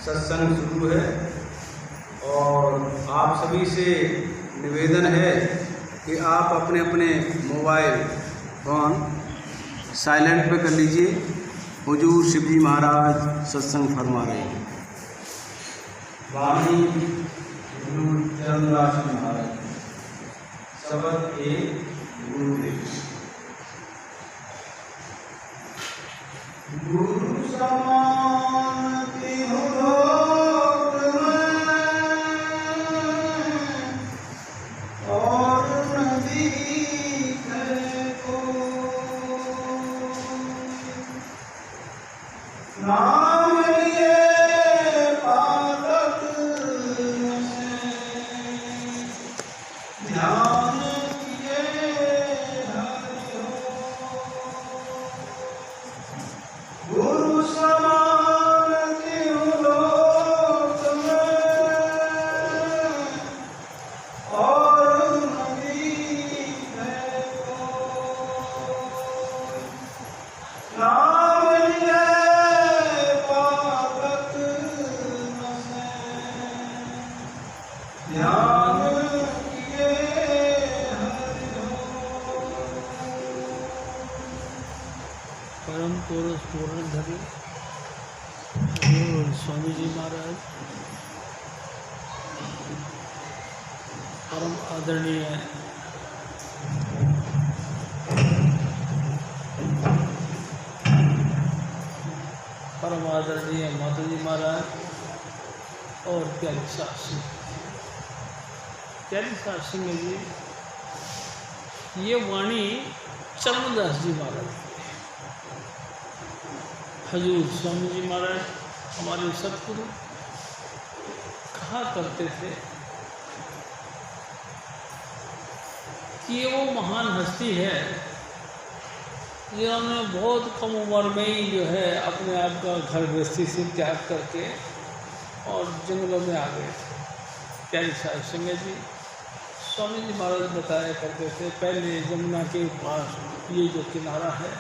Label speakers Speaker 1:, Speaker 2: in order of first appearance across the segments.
Speaker 1: सत्संग शुरू है और आप सभी से निवेदन है कि आप अपने अपने मोबाइल फ़ोन साइलेंट पे कर लीजिए। हुजूर शिव जी महाराज सत्संग फरमा रहे हैं। वाणी गुरु चंद्रदास महाराज, शब्द एक गुरुदेव। गुरु समान तिहु लोक में और न दिखे कोई। नाम लिए पालक ध्यान किए हरि गुरु समान तिहु लोक में और न दिखे कोई। नाम लिए पालक ध्यान किए हरि
Speaker 2: परम पुरुष पूर्ण धरी और स्वामी जी महाराज, परम आदरणीय माता जी महाराज और प्यारी सास सिंह जी, ये वाणी चरणदास जी महाराज, हजूर स्वामी जी महाराज हमारे सतगुरु कहा करते थे कि ये वो महान हस्ती है जिन्होंने बहुत कम उम्र में ही जो है अपने आप का घर गृहस्थी से त्याग करके और जंगलों में आ गए थे। प्यारी सास सिंह जी, स्वामी जी महाराज बताया करते थे, पहले यमुना के पास ये जो किनारा है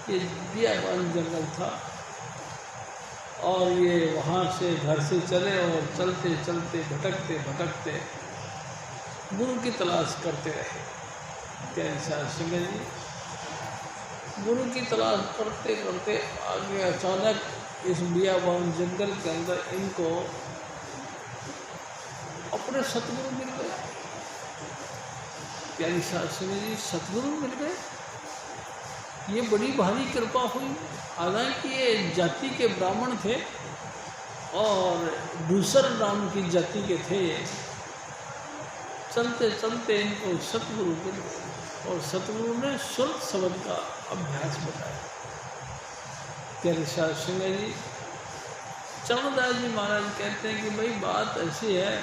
Speaker 2: ये बियाबान जंगल था और ये वहाँ से घर से चले और चलते चलते भटकते गुरु की तलाश करते रहे। प्यारी सास सिंह जी गुरु की तलाश करते आगे अचानक इस बियाबान जंगल के अंदर इनको अपने सतगुरु मिल गए। प्यारी सास सिंह जी सतगुरु मिल गए, ये बड़ी भारी कृपा हुई। हालांकि ये जाति के ब्राह्मण थे और दूसर नाम की जाति के थे। चलते चलते इनको सतगुरु मिल गए और सतगुरु ने शुद्ध शब्द का अभ्यास बताया। प्यारी सास सिंह जी, चरणदास जी महाराज कहते हैं कि भाई बात ऐसी है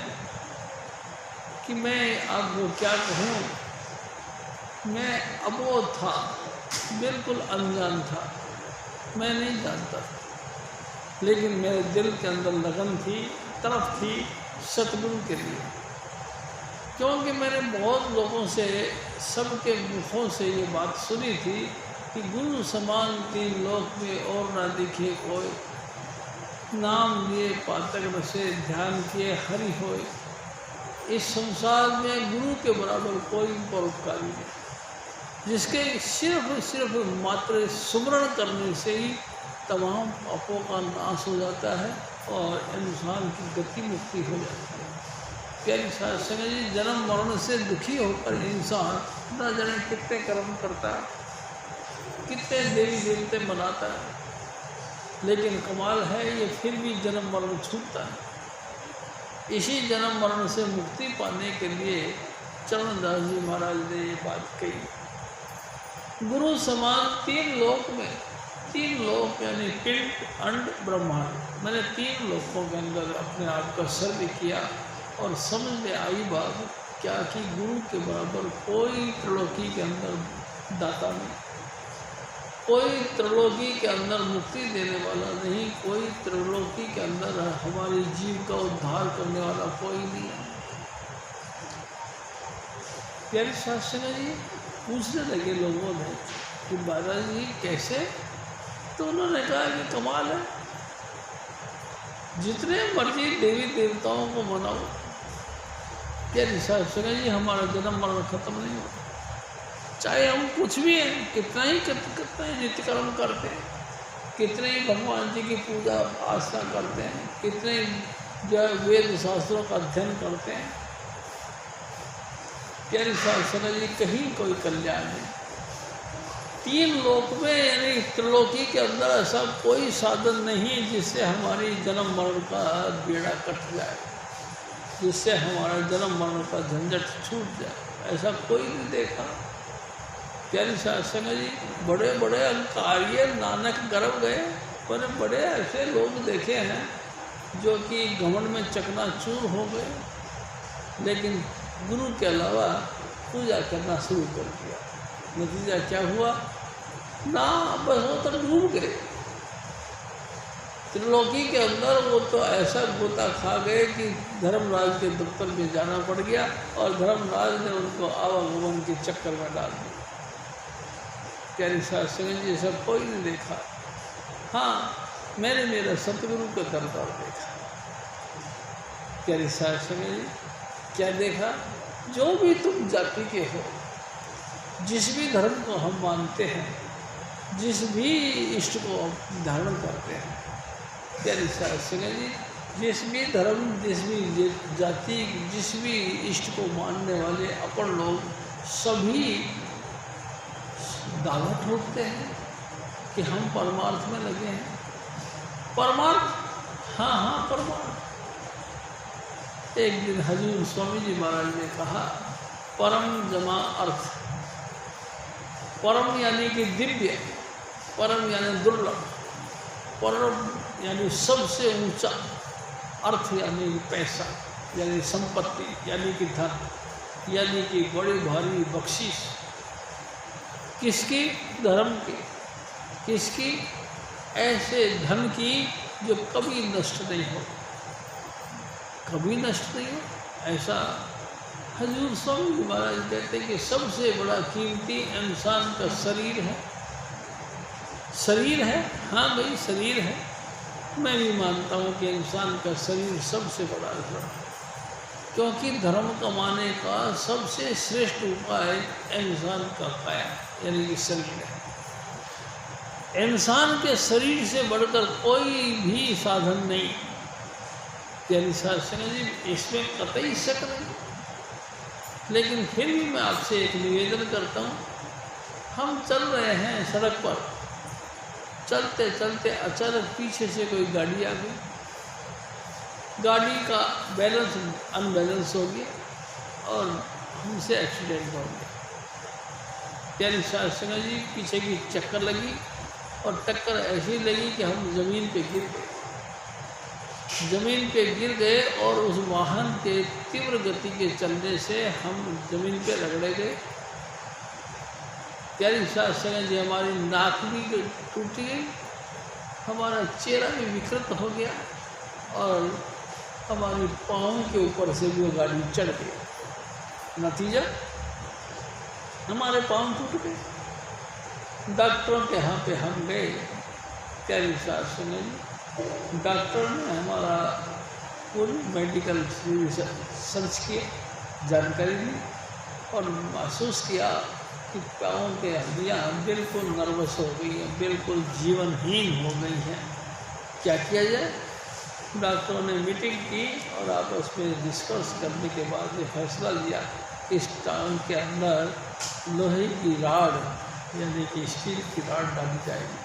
Speaker 2: कि मैं आपको क्या कहूँ, मैं अबोध था, बिल्कुल अनजान था, मैं नहीं जानता, लेकिन मेरे दिल के अंदर लगन थी, तरफ थी सतगुरु के लिए। क्योंकि मैंने बहुत लोगों से, सबके मुखों से ये बात सुनी थी कि गुरु समान तीन लोक में और ना दिखे कोई। नाम लिए पातक बसे ध्यान किए हरि होय। इस संसार में गुरु के बराबर कोई परोपकारी नहीं, जिसके सिर्फ मात्र सुमरण करने से ही तमाम पापों का नाश हो जाता है और इंसान की गति मुक्ति हो जाती है। प्यारी सास सिंह जी, जन्म मरण से दुखी होकर इंसान न जाने कितने कर्म करता है, कितने देवी देवते मनाता है, लेकिन कमाल है ये फिर भी जन्म मरण छूटता है। इसी जन्म मरण से मुक्ति पाने के लिए चरणदास जी महाराज ने ये बात कही। गुरु समान तीन लोक में, तीन लोक यानी पिंड अंड ब्रह्मांड, मैंने तीन लोकों के अंदर अपने आप का सर्वे किया और समझ में आई बात क्या कि गुरु के बराबर कोई त्रिलोकी के अंदर दाता नहीं, कोई त्रिलोकी के अंदर मुक्ति देने वाला नहीं, कोई त्रिलोकी के अंदर हमारे जीव का उद्धार करने वाला कोई नहीं। प्यारी सास सिंह जी पूछने लगे लोगों ने कि महाराज जी कैसे, तो उन्होंने कहा कि कमाल है, जितने मर्जी देवी देवताओं को मनाओ, प्यारी साहब संगत जी, हमारा जन्म मरण खत्म नहीं होता। चाहे हम कुछ भी हैं, कितना ही नित्य कर्म करते हैं, कितने ही भगवान जी की पूजा आस्था करते हैं, कितने ही जो है वेद शास्त्रों का अध्ययन करते हैं, प्यारी साहब संगत जी, कहीं कोई कल्याण नहीं। 3 लोक में यानी त्रिलोकी के अंदर ऐसा कोई साधन नहीं जिससे हमारी जन्म मरण का बेड़ा कट जाए, जिससे हमारा जन्म मरण का झंझट छूट जाए, ऐसा कोई नहीं देखा। प्यारी साहब संगत जी, बड़े बड़े अंकार्य नानक गर्भ गए, पर बड़े ऐसे लोग देखे हैं जो कि घमंड में चकनाचूर हो गए, लेकिन गुरु के अलावा पूजा करना शुरू कर दिया। नतीजा क्या हुआ ना, बस वो तो डूब गए त्रिलोकी के अंदर। वो तो ऐसा गोता खा गए कि धर्मराज के दफ्तर में जाना पड़ गया और धर्मराज ने उनको आवागमन के चक्कर में डाल दिया। प्यारी साहब संगत जी, सब कोई नहीं देखा। हाँ, मैंने मेरा सतगुरु का दरबार देखा। प्यारी साहब संगत जी, क्या देखा? जो भी तुम जाति के हो, जिस भी धर्म को हम मानते हैं, जिस भी इष्ट को धारण करते हैं, प्यारी साहब संगत जी, जिस भी धर्म, जिस भी जाति, जिस भी इष्ट को मानने वाले अपन लोग सभी दावा ठोकते हैं कि हम परमार्थ में लगे हैं। परमार्थ, हाँ परमार्थ। एक दिन हजूर स्वामी जी महाराज ने कहा, परम जमा अर्थ। परम यानी कि दिव्य, परम यानी दुर्लभ, परम यानी सबसे ऊंचा, अर्थ यानी पैसा, यानी संपत्ति, यानी कि धन, यानी कि बड़ी भारी बख्शिश। किसकी? धर्म की। किसकी? ऐसे धन की जो कभी नष्ट नहीं हो, कभी नष्ट नहीं हो। ऐसा हजूर स्वामी जी महाराज कहते हैं कि सबसे बड़ा कीमती इंसान का शरीर है। शरीर है, हाँ भाई शरीर है। मैं भी मानता हूँ कि इंसान का शरीर सबसे बड़ा है, क्योंकि धर्म कमाने का सबसे श्रेष्ठ उपाय इंसान का काया यानी कि शरीर है। इंसान के शरीर से बढ़कर कोई भी साधन नहीं। यानी शास्त्र जी, इसमें कतई शक नहीं। लेकिन फिर भी मैं आपसे एक निवेदन करता हूँ, हम चल रहे हैं सड़क पर, चलते चलते अचानक पीछे से कोई गाड़ी आ गई, गाड़ी का बैलेंस अनबैलेंस हो गया और हमसे एक्सीडेंट हो गया। प्यारी शास्त्री जी, पीछे की चक्कर लगी और टक्कर ऐसी लगी कि हम ज़मीन पे गिर गए। ज़मीन पे गिर गए और उस वाहन के तीव्र गति के चलने से हम ज़मीन पे रगड़े गए। प्यारी शास्त्री जी, हमारी नाक भी टूट गई, हमारा चेहरा भी विकृत हो गया और हमारी पाँव के ऊपर से भी वो गाड़ी चढ़ गई। नतीजा हमारे पाँव टूट गए। डॉक्टरों के यहाँ पे हम गए। प्यारी शास्त्री जी, डॉक्टर ने हमारा पूरी मेडिकल सर्च किए, जानकारी दी और महसूस किया कि पाँव के हड्डियाँ बिल्कुल नर्वस हो गई हैं, बिल्कुल जीवनहीन हो गई हैं। क्या किया जाए? डॉक्टरों ने मीटिंग की और आपस में डिस्कस करने के बाद ये फैसला लिया कि इस टांग के अंदर लोहे की राड यानी कि स्टील की राड डाली जाएगी।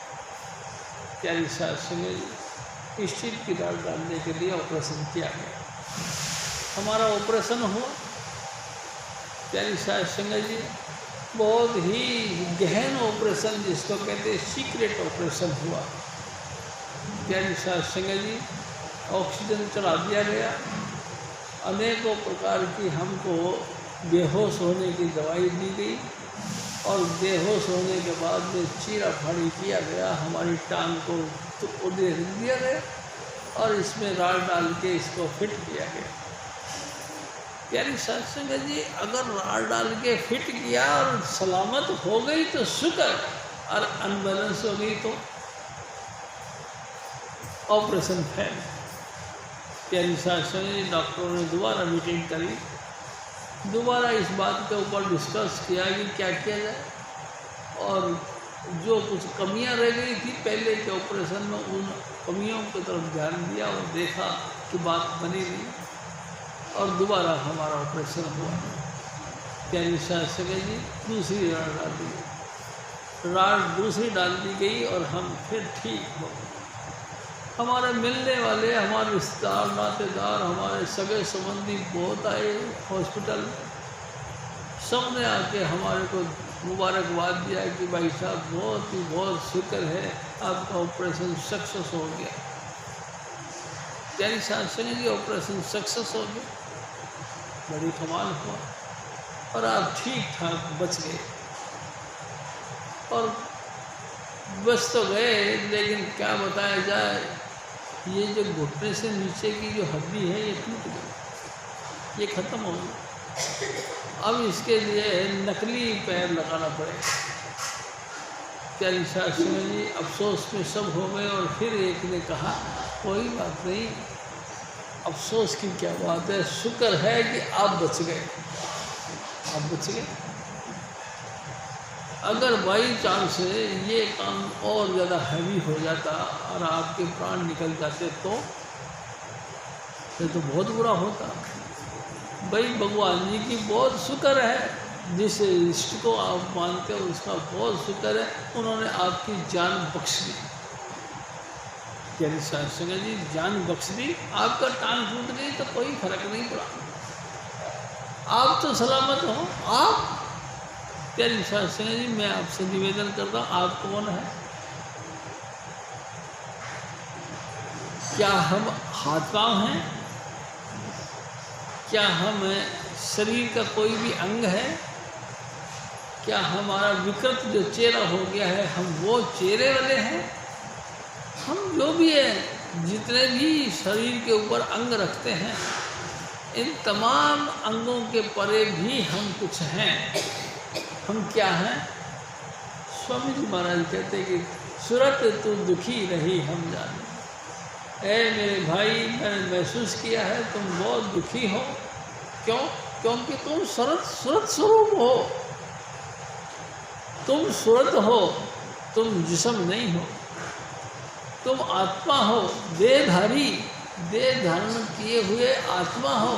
Speaker 2: प्यारी शास्त्री, स्टील की राड डालने के लिए ऑपरेशन किया गया। हमारा ऑपरेशन हुआ। प्यारी शास्त्री जी, बहुत ही गहन ऑपरेशन, जिसको कहते हैं सीक्रेट ऑपरेशन हुआ। प्यारी शास्त्री जी, ऑक्सीजन चला दिया गया, अनेकों प्रकार की हमको बेहोश होने की दवाई दी गई और बेहोश होने के बाद में चीरा फाड़ी किया गया, हमारी टांग को तो उधेड़ दिया गया और इसमें राड डाल के इसको फिट किया गया। प्यारी शास्त्री जी, अगर राड डाल के फिट किया और सलामत हो गई तो शुक्र, और अनबैलेंस हो गई तो ऑपरेशन फेल। प्यारी शासन जी, डॉक्टरों ने दोबारा मीटिंग करी, दोबारा इस बात के ऊपर डिस्कस किया कि क्या किया जाए, और जो कुछ कमियां रह गई थी पहले के ऑपरेशन में, उन कमियों की तरफ ध्यान दिया और देखा कि बात बनी नहीं, और दोबारा हमारा ऑपरेशन हुआ। प्यारी शासन जी, दूसरी राड डाल दी गई, राड दूसरी डाल दी गई और हम फिर ठीक हो गए। हमारे मिलने वाले, हमारे रिश्तेदार, नातेदार, हमारे सगे संबंधी बहुत आए हॉस्पिटल, सब ने आके हमारे को मुबारकबाद दिया कि भाई साहब बहुत शुक्र है, आपका ऑपरेशन सक्सेस हो गया। प्यारी शासन जी, ऑपरेशन सक्सेस हो गया, बड़ी कमाल हुआ, और आप ठीक ठाक बच गए। और बच तो गए, लेकिन क्या बताया जाए, ये जो घुटने से नीचे की जो हड्डी है ये टूट गई, ये ख़त्म हो गई। अब इसके लिए नकली पैर लगाना पड़ेगा। प्यारी शासन जी, अफसोस में सब हो गए, और फिर एक ने कहा कोई बात नहीं, अफसोस की क्या बात है, शुक्र है कि आप बच गए, आप बच गए। अगर बाई चांस ये काम और ज़्यादा हैवी हो जाता और आपके प्राण निकल जाते तो फिर तो बहुत बुरा होता। भाई भगवान जी की बहुत शुक्र है, जिस इष्ट को आप मानते हो उसका बहुत शुक्र है, उन्होंने आपकी जान बख्श दी। प्यारी शासन जी, जान बख्श दी, आपका टांग टूट गई तो कोई फर्क नहीं पड़ा, आप तो सलामत हो। आप प्यारी शासन जी, मैं आपसे निवेदन करता हूँ, आप कौन है? क्या हम हाथ पांव हैं? क्या हम शरीर का कोई भी अंग है? क्या हमारा विकृत जो चेहरा हो गया है, हम वो चेहरे वाले हैं? हम जो भी है, जितने भी शरीर के ऊपर अंग रखते हैं, इन तमाम अंगों के परे भी हम कुछ हैं। हम क्या हैं? स्वामी जी महाराज कहते हैं कि सूरत तू दुखी रही हम जाने। ऐ मेरे भाई, मैंने महसूस किया है तुम बहुत दुखी हो। क्यों? क्योंकि तुम सूरत स्वरूप हो, तुम सूरत हो, तुम जिस्म नहीं हो, तुम आत्मा हो, देहधारी, देह धारण किए हुए आत्मा हो।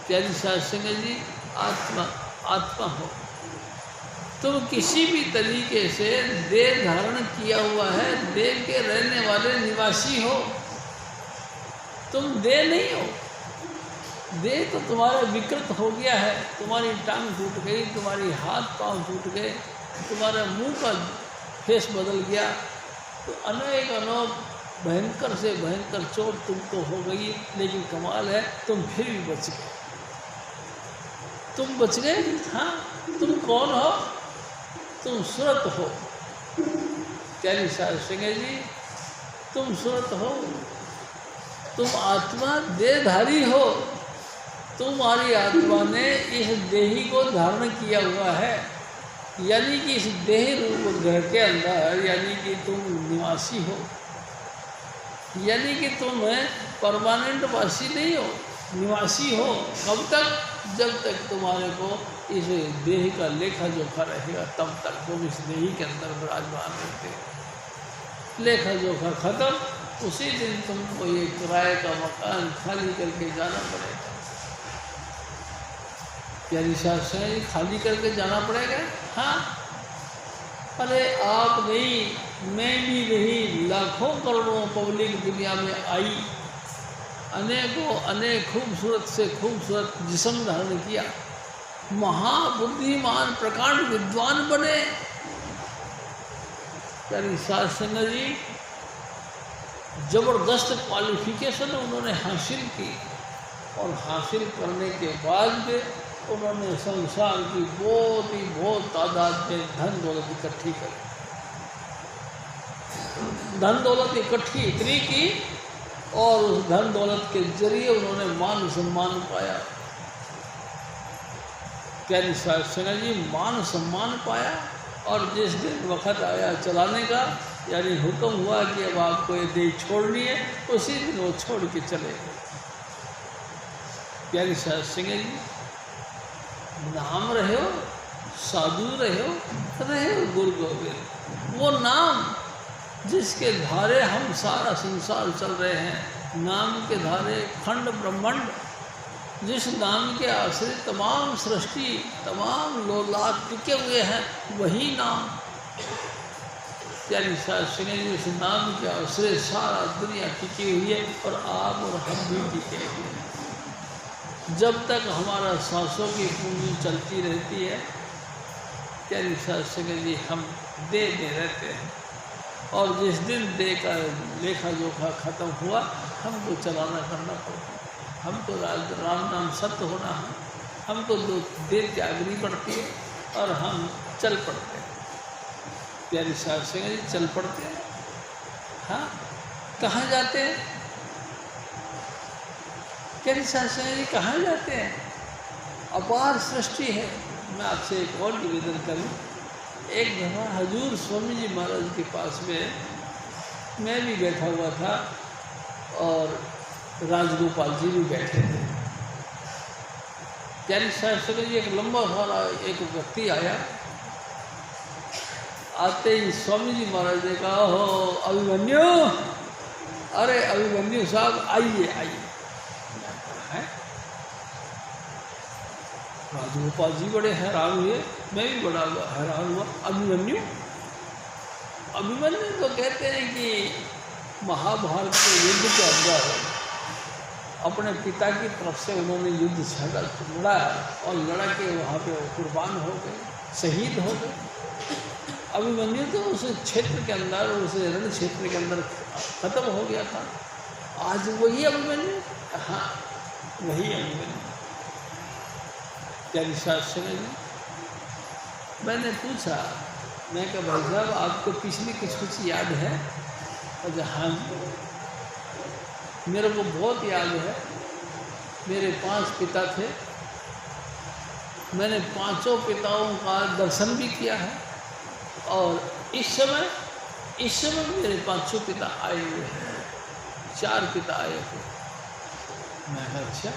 Speaker 2: प्यारी शासन जी, आत्मा हो, तुम किसी भी तरीके से देह धारण किया हुआ है, देह के रहने वाले निवासी हो, तुम देह नहीं हो। देह तो तुम्हारा विकृत हो गया है, तुम्हारी टांग टूट गई, तुम्हारी हाथ पांव टूट गए, तुम्हारा मुंह का फेस बदल गया, तो अनेक भयंकर से भयंकर चोट तुमको हो गई, लेकिन कमाल है तुम फिर भी बच गए। तुम बच गए। हाँ, तुम कौन हो? तुम सूरत हो। प्यारी शासन जी, तुम सूरत हो, तुम आत्मा देहधारी हो। तुम्हारी आत्मा ने इस देही को धारण किया हुआ है, यानी कि इस देह रूप घर के अंदर, यानी कि तुम निवासी हो, यानी कि तुम परमानेंट वासी नहीं हो, निवासी हो। कब तक? जब तक तुम्हारे को इस देह का लेखा जोखा रहेगा, तब तक तुम इस देही के अंदर विराजमान रहते हो। लेखा जोखा खत्म, उसी दिन तुमको ये किराए का मकान खाली करके जाना पड़ेगा। प्यारी शासन, खाली करके जाना पड़ेगा। हाँ, अरे आप नहीं, मैं भी नहीं, लाखों करोड़ों पब्लिक दुनिया में आई, अनेकों अनेक खूबसूरत से खूबसूरत जिस्म धारण किया, महाबुद्धिमान प्रकांड विद्वान बने। प्यारी शासन जी, जबरदस्त क्वालिफिकेशन उन्होंने हासिल की, और हासिल करने के बाद उन्होंने संसार की बहुत तादाद में धन दौलत इकट्ठी करी। धन दौलत इकट्ठी इतनी की, और उस धन दौलत के जरिए उन्होंने मान सम्मान पाया। प्यारी शासन जी, मान सम्मान पाया, और जिस दिन वक़्त आया चलाने का, यानी हुक्म हुआ कि अब आपको ये देह छोड़नी है, उसी दिन वो छोड़ के चले गए। प्यारे साहब सिंह जी, नाम रहे हो, साधु रहे हो गुरु गोविंद, वो नाम जिसके धारे हम सारा संसार चल रहे हैं, नाम के धारे खंड ब्रह्मांड, जिस नाम के आश्रय तमाम सृष्टि तमाम लोलात टिके हुए हैं, वही नाम। प्यारी साहब सिंह जी, उस नाम के आश्रय सारा दुनिया टिकी हुई है और आप और हम भी टिके हुए हैं। जब तक हमारा सांसों की पूंजी चलती रहती है, प्यारी साहब सिंह जी, हम देह में रहते हैं और जिस दिन देह का लेखा जोखा ख़त्म हुआ, हमको चलाना करना पड़ता है, हमको राम नाम सत्य होना है, हमको दो देर त्यागनी पड़ती है और हम चल पड़ते हैं। प्यारी साहब सिंह जी, चल पड़ते हैं। हाँ, कहाँ जाते हैं? प्यारी साहब सिंह जी, कहाँ जाते हैं? अपार सृष्टि है। मैं आपसे एक और निवेदन करूँ। एक दफ़ा हजूर स्वामी जी महाराज के पास में मैं भी बैठा हुआ था और राजगोपाल जी भी बैठे थे। प्यारी साहब सिंह जी, एक लंबा वाला एक व्यक्ति आया। आते ही स्वामी जी महाराज ने कहा, हो अभिमन्यु, अरे अभिमन्यु साहब आइए आइए। है राजगोपाल जी बड़े हैरान हुए, मैं भी बड़ा हैरान हुआ। अभिमन्यु, अभिमन्यु तो कहते हैं कि महाभारत के युद्ध के अंदर अपने पिता की तरफ से उन्होंने युद्ध लड़ा और लड़ा के वहाँ पे कुर्बान हो गए, शहीद हो गए। अभिमन्यु तो उस क्षेत्र के अंदर, उस रण क्षेत्र के अंदर खत्म हो गया था। आज वही अभिमन्यु, हाँ वही अभिमन्यु। प्यारी साहब सिंह जी, मैंने पूछा, मैं कहा भाई साहब आपको पिछली कुछ याद है? और हाँ, मेरे को बहुत याद है। मेरे 5 पिता थे, मैंने 5 पिताओं का दर्शन भी किया है और इस समय मेरे 5 पिता आए हुए हैं, 4 पिता आए हुए। मैं कहा अच्छा,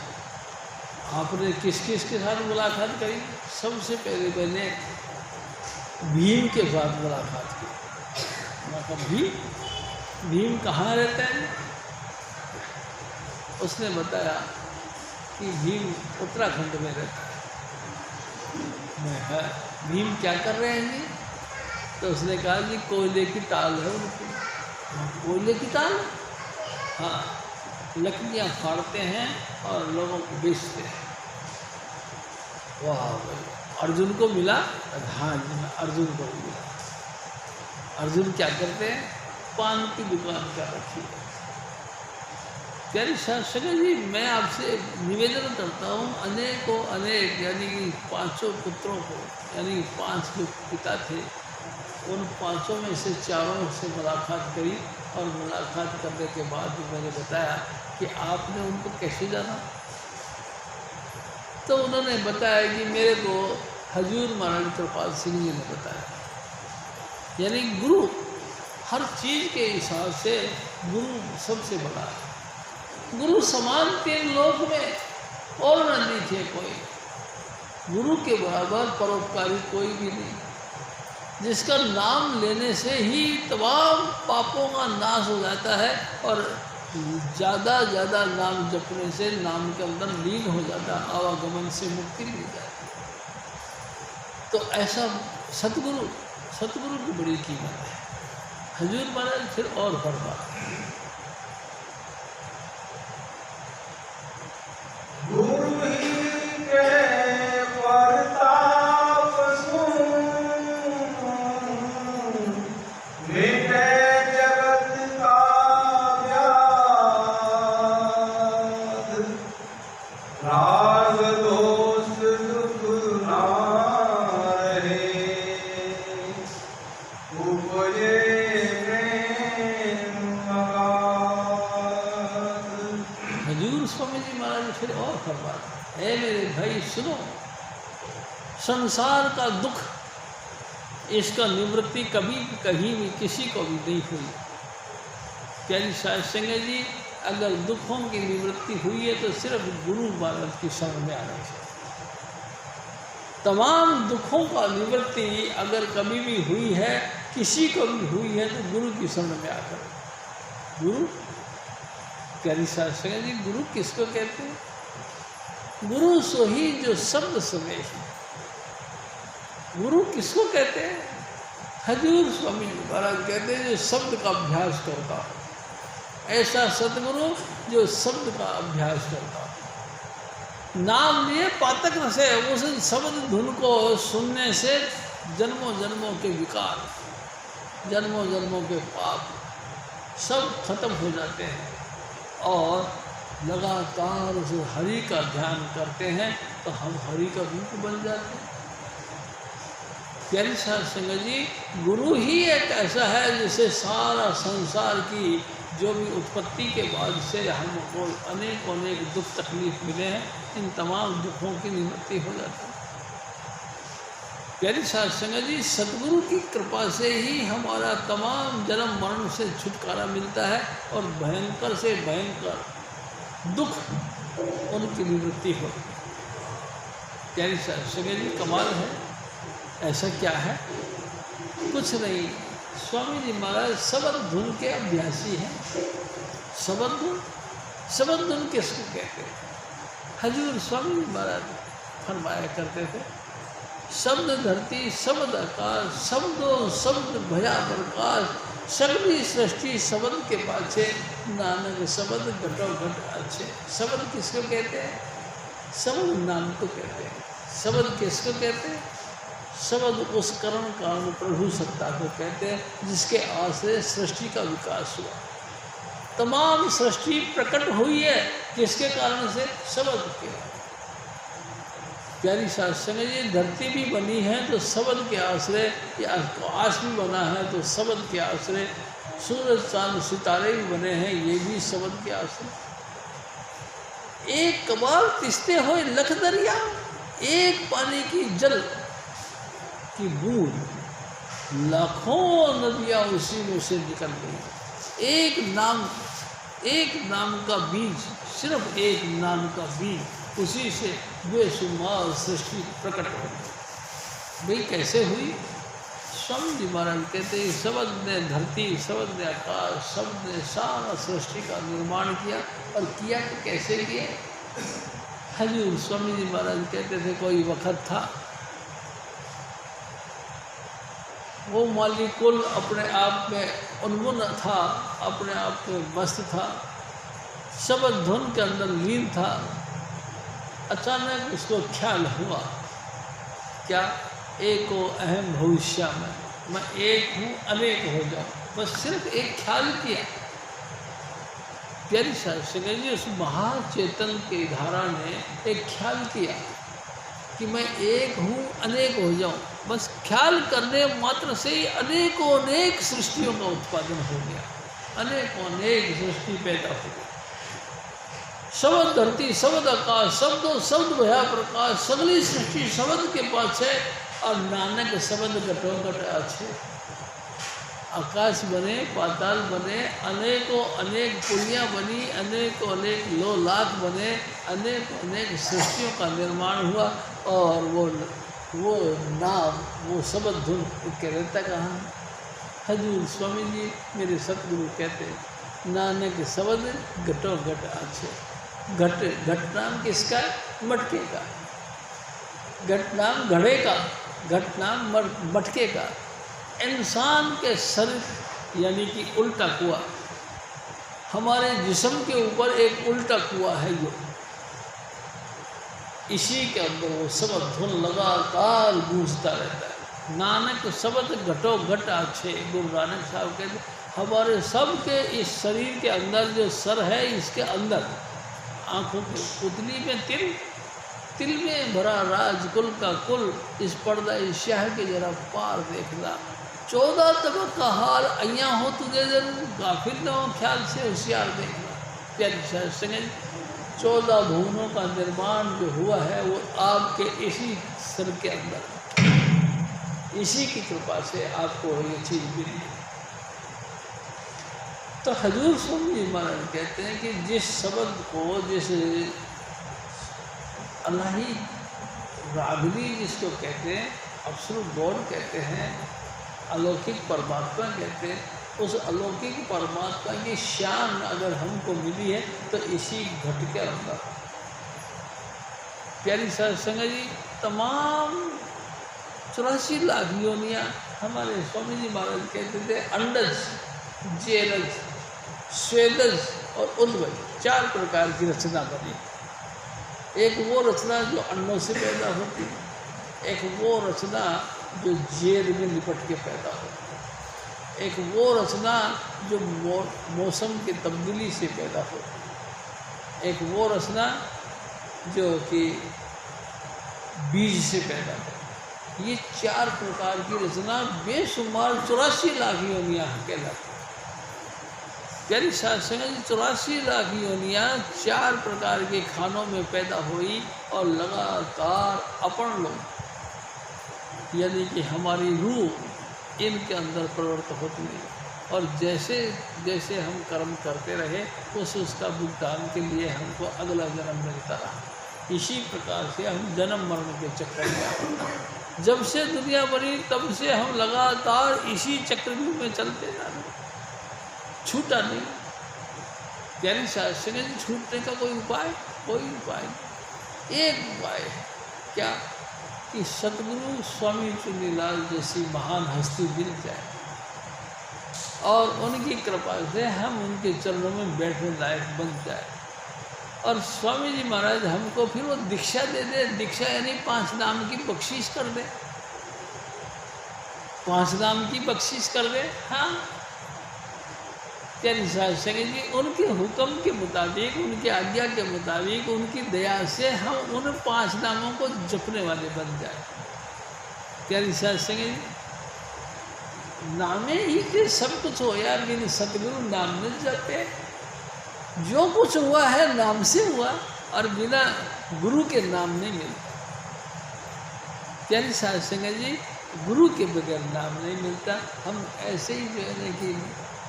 Speaker 2: आपने किस किस के साथ मुलाकात करी? सबसे पहले मैंने भीम के साथ मुलाकात की। मैं कहा भीम कहाँ रहता है? उसने बताया कि भीम उत्तराखंड में रहता है। मैं कहा भीम क्या कर रहे हैं जी? तो उसने कहा जी कोयले की ताल है उनकी। कोयले की ताल? हाँ, लकड़ियाँ फाड़ते हैं और लोगों को बेचते हैं। वाह भाई, अर्जुन को मिला? हाँ जी, अर्जुन को मिला। अर्जुन क्या करते हैं? पान की दुकान कर रखी है। प्यारी साहब सिंह जी, मैं आपसे निवेदन करता हूँ, अनेक यानी कि 5 पुत्रों को, यानी 5 जो पिता थे, उन 5 में से 4 से मुलाकात करी और मुलाकात करने के बाद मैंने बताया कि आपने उनको कैसे जाना? तो उन्होंने बताया कि मेरे को हजूर महाराज कृपाल सिंह जी ने बताया। यानी गुरु हर चीज़ के हिसाब से गुरु सबसे बड़ा है। गुरु समान 3 लोक में और नहीं थे कोई। गुरु के बराबर परोपकारी कोई भी नहीं, जिसका नाम लेने से ही तमाम पापों का नाश हो जाता है और ज़्यादा नाम जपने से नाम के अंदर लीन हो जाता, आवागमन से मुक्ति मिल जाती। तो ऐसा सतगुरु की बड़ी कीमत है। हजूर महाराज फिर और फरमा,
Speaker 1: गुरु ही के प्रताप सुन, मिटे जगत का व्याध, राग दोष दुख ना रहे, उपजे
Speaker 2: हजूर स्वामी जी महाराज फिर और फरमाते, हे मेरे भाई सुनो, संसार का दुख इसका निवृत्ति कभी कहीं भी किसी को भी नहीं हुई। प्यारी साध संगत जी, अगर दुखों की निवृत्ति हुई है तो सिर्फ गुरु महाराज की शरण में आना चाहिए। तमाम दुखों का निवृत्ति अगर कभी भी हुई है, किसी को भी हुई है, तो गुरु की शरण में आकर। गुरु, प्यारी साध संगत जी, गुरु किसको कहते हैं? गुरु सो ही जो शब्द सुने। गुरु किसको कहते हैं? हजूर स्वामी जी महाराज कहते हैं जो शब्द का अभ्यास करता हो, ऐसा सतगुरु जो शब्द का अभ्यास करता हो। नाम लिए पातक रसे, उस शब्द धुन को सुनने से जन्मों जन्मों के विकार, जन्मों जन्मों के पाप सब खत्म हो जाते हैं और लगातार उस हरि का ध्यान करते हैं तो हम हरि का रूप बन जाते हैं। प्यारी साध संगत जी, गुरु ही एक ऐसा है जिसे सारा संसार की जो भी उत्पत्ति के बाद से हमको अनेक अनेक दुख तकलीफ मिले हैं, इन तमाम दुखों की निवृत्ति हो जाती है। प्यारी साध संगत जी, सतगुरु की कृपा से ही हमारा तमाम जन्म मरण से छुटकारा मिलता है और भयंकर से भयंकर दुख उनकी निवृत्ति हो। प्यारी साध संगत जी, कमाल है। ऐसा क्या है? कुछ नहीं, स्वामी जी महाराज शब्द धुन के अभ्यासी हैं। शब्द धुन, शब्द धुन किसको कहते हैं? हजूर स्वामी जी महाराज फरमाया करते थे, शब्द धरती शब्द आकाश, शब्दों शब्द भया प्रकाश, सगली सृष्टि शब्द के पाछे, नानक शब्द घटो घट अच्छे। शब्द किसको कहते हैं? शब्द नाम को कहते हैं। शब्द किसको कहते हैं? शब्द उस करण कारण प्रभु सत्ता को कहते हैं जिसके आश्रय सृष्टि का विकास हुआ। तमाम सृष्टि प्रकट हुई है जिसके कारण से शब्द के। प्यारी साध संगत जी, धरती भी बनी है तो शब्द के आश्रय, या आकाश भी बना है तो शब्द के आश्रय, सूरज चांद सितारे भी बने हैं, ये भी शब्द के आश्रय। एक कबाल तिस्ते हुए लख दरिया, एक पानी की जल की बूंद, लाखों नदियाँ उसी में से निकल गई। एक नाम का बीज, सिर्फ एक नाम का बीज, उसी से बेशुमार सृष्टि प्रकट हो गई। भाई कैसे हुई? स्वामी जी महाराज कहते हैं शब्द ने धरती, शब्द ने आकाश, शब्द ने सारा सृष्टि का निर्माण किया। और किया तो कैसे किया? हजूर स्वामी जी महाराज कहते थे कोई वक्त था, वो मालिक कुल अपने आप में उन्मुन था, अपने आप में मस्त था, शब्द धुन के अंदर लीन था। अचानक उसको ख्याल हुआ, क्या? एको अहम भविष्य में, मैं एक हूँ अनेक हो जाऊँ। बस सिर्फ एक ख्याल किया। प्यारी साध संगत जी, उस महाचेतन की धारा ने एक ख्याल किया कि मैं एक हूँ अनेक हो जाऊँ। बस ख्याल करने मात्र से ही अनेकों अनेक सृष्टियों का उत्पादन हो गया, अनेकों अनेक सृष्टि पैदा हो गई। शब्द धरती, शब्द आकाश, शब्दों शब्द भया प्रकाश, सगली सृष्टि शब्द के पास है। और नानक शब्द घटो घट अच्छे। आकाश बने, पाताल बने, अनेकों अनेक पुलियाँ बनी, अनेकों अनेक लो लाख बने, अनेक अनेक सृष्टियों का निर्माण हुआ। और वो नाम, वो शब्द धुन के रहता कहाँ? हजूर स्वामी जी मेरे सतगुरु कहते हैं नानक शब्द घटो घट अच्छे। घट नाम किसका? मटके का। घट नाम घड़े का, घट नाम मटके का। इंसान के शरीर यानी कि उल्टा कुआं, हमारे जिस्म के ऊपर एक उल्टा कुआं है जो, इसी के अंदर वो शब्द धुन लगातार गूंजता रहता है। नानक शब्द घटो घट अच्छे। गुरु नानक साहब कहते हमारे सब के इस शरीर के अंदर जो सर है, इसके अंदर आँखों की पुतली में तिल में भरा राजकुल का कुल, इस पर्दा इस शाह के जरा पार देखना। 14 तबक का हाल अया हो तुझे जरूर, गाफिल न हो ख्याल से होशियार देखना। प्यारी साध संगत, 14 भुवनों का निर्माण जो हुआ है वो आपके इसी सर के अंदर। इसी की कृपा से आपको ये चीज़ मिली। तो हजूर स्वामी जी महाराज कहते हैं कि जिस शब्द को, जिस अल्लाही रागनी जिसको कहते हैं, अब्सोल्यूट गॉड कहते हैं, अलौकिक परमात्मा कहते हैं, उस अलौकिक परमात्मा की शान अगर हमको मिली है तो इसी घट के अंदर। प्यारी साध संगत जी, तमाम 84 लाख योनियाँ हमारे स्वामी जी महाराज कहते थे अंडज, जेरज, स्वेदज और उद्भज 4 प्रकार की रचना बनी। एक वो रचना जो अंडों से पैदा होती है, एक वो रचना जो जेर में लिपट के पैदा होती है, एक वो रचना जो मौसम की तब्दीली से पैदा होती है, एक वो रचना जो कि बीज से पैदा होती है। ये 4 प्रकार की रचना बेशुमार 84 लाख योनियाँ कहलाती। प्यारी साध संगत जी, 84 लाख योनियाँ 4 प्रकार के खानों में पैदा हुई और लगातार अपन लोग यानी कि हमारी रूह इनके अंदर प्रवृत्त होती है। और जैसे जैसे हम कर्म करते रहे उसका भुगतान के लिए हमको अगला जन्म मिलता रहा। इसी प्रकार से हम जन्म मरण के चक्कर में, जब से दुनिया बनी तब से हम लगातार इसी चक्रव्यूह में चलते जा रहे, छूटा नहीं। यानी शास्त्र ने छूटने का कोई उपाय नहीं। एक उपाय है, क्या कि सतगुरु स्वामी चुनीलाल जैसी महान हस्ती मिल जाए और उनकी कृपा से हम उनके चरणों में बैठने लायक बन जाए और स्वामी जी महाराज हमको फिर वो दीक्षा दे दे। दीक्षा यानी 5 नाम की बख्शीश कर दे, 5 नाम की बख्शीश कर दे। हाँ, प्यारी साध संगत जी, उनके हुक्म के मुताबिक, उनकी आज्ञा के मुताबिक, उनकी दया से हम उन 5 नामों को जपने वाले बन जाए। प्यारी साध संगत जी, नामे ही के सब कुछ हो यार, मेरी सतगुरु नाम में जपे। जो कुछ हुआ है नाम से हुआ और बिना गुरु के नाम नहीं मिलता। प्यारी साध संगत जी, गुरु के बगैर नाम नहीं मिलता। हम ऐसे ही जो है कि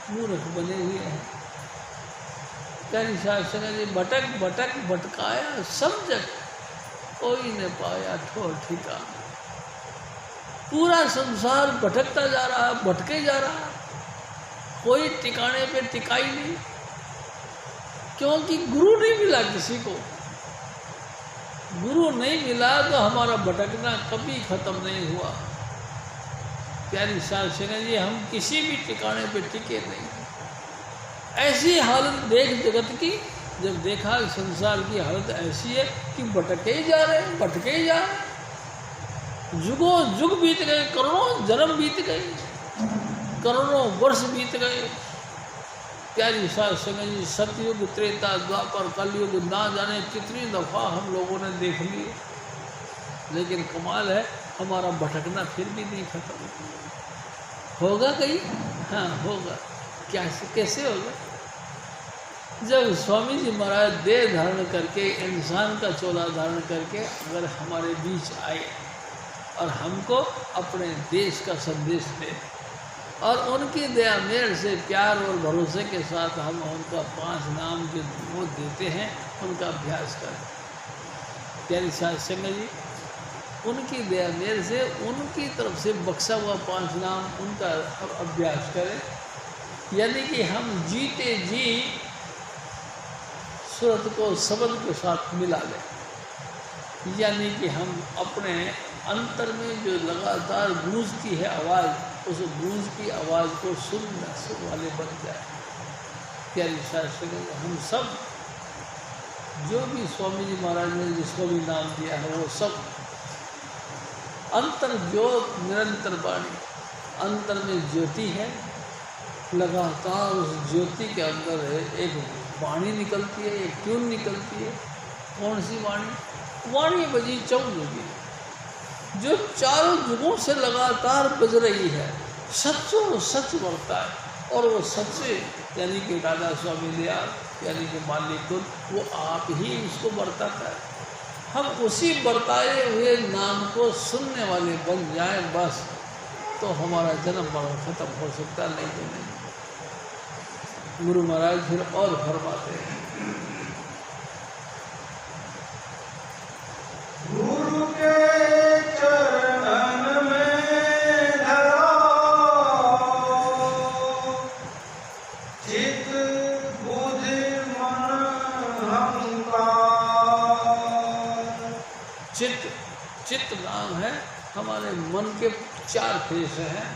Speaker 2: मूर्ख बने हुए हैं। प्यारी साध संगत जी, भटक भटक भटकाया सब जग, कोई न पाया ठोर ठिकाना। पूरा संसार भटकता जा रहा, भटके जा रहा, कोई ठिकाने पे टिका ही नहीं, क्योंकि गुरु नहीं मिला किसी को। गुरु नहीं मिला तो हमारा भटकना कभी खत्म नहीं हुआ। प्यारी साध संगत जी, हम किसी भी ठिकाने पे टिके नहीं। ऐसी हालत देख जगत की, जब देखा संसार की हालत ऐसी है कि भटके ही जा रहे हैं, भटके ही जा रहे हैं। जुगों जुग बीत गए, करोड़ों जन्म बीत गए, करोड़ों वर्ष बीत गए। प्यारी साध संगत जी, सतयुग, त्रेता, द्वापर, कलयुग ना जाने कितनी दफ़ा हम लोगों ने देख लिए, लेकिन कमाल है हमारा भटकना फिर भी नहीं खत्म। होगा कहीं? हाँ होगा। कैसे होगा? जब स्वामी जी महाराज देह धारण करके, इंसान का चोला धारण करके अगर हमारे बीच आए और हमको अपने देश का संदेश दे और उनकी दया मेहर से प्यार और भरोसे के साथ हम उनका 5 नाम जो वो देते हैं उनका अभ्यास करें। प्यारी साध संगत जी, उनकी दया मेहर से उनकी तरफ से बख्शा हुआ 5 नाम उनका अभ्यास करें। यानी कि हम जीते जी सूरत को शब्द के साथ मिला लें। यानी कि हम अपने अंतर में जो लगातार गूंजती है आवाज़, उस गूंज की आवाज़ को सुनने वाले बन जाए। प्यारी साध संगत, हम सब जो भी स्वामी जी महाराज ने जिसको भी नाम दिया है वो सब अंतर ज्योत निरंतर वाणी, अंतर में ज्योति है, लगातार उस ज्योति के अंदर है एक वाणी निकलती है, एक ट्यून निकलती है। कौन सी वाणी? वाणी बजी चौमुखी, जो चारों युगों से लगातार बज रही है, सच्चों सच बढ़ता है। और वो सच्चे यानी कि दादा स्वामी दयाल यानी कि मालिक खुद, वो आप ही उसको बरताता है। हम उसी बरताए हुए नाम को सुनने वाले बन जाएं, बस तो हमारा जन्म मरण खत्म हो सकता, नहीं तो नहीं। गुरु महाराज फिर और फरमाते हैं,
Speaker 1: गुरु के चरण में धरो चित बुद्धि मन अहंकार।
Speaker 2: चित्त नाम है हमारे मन के 4 फेस हैं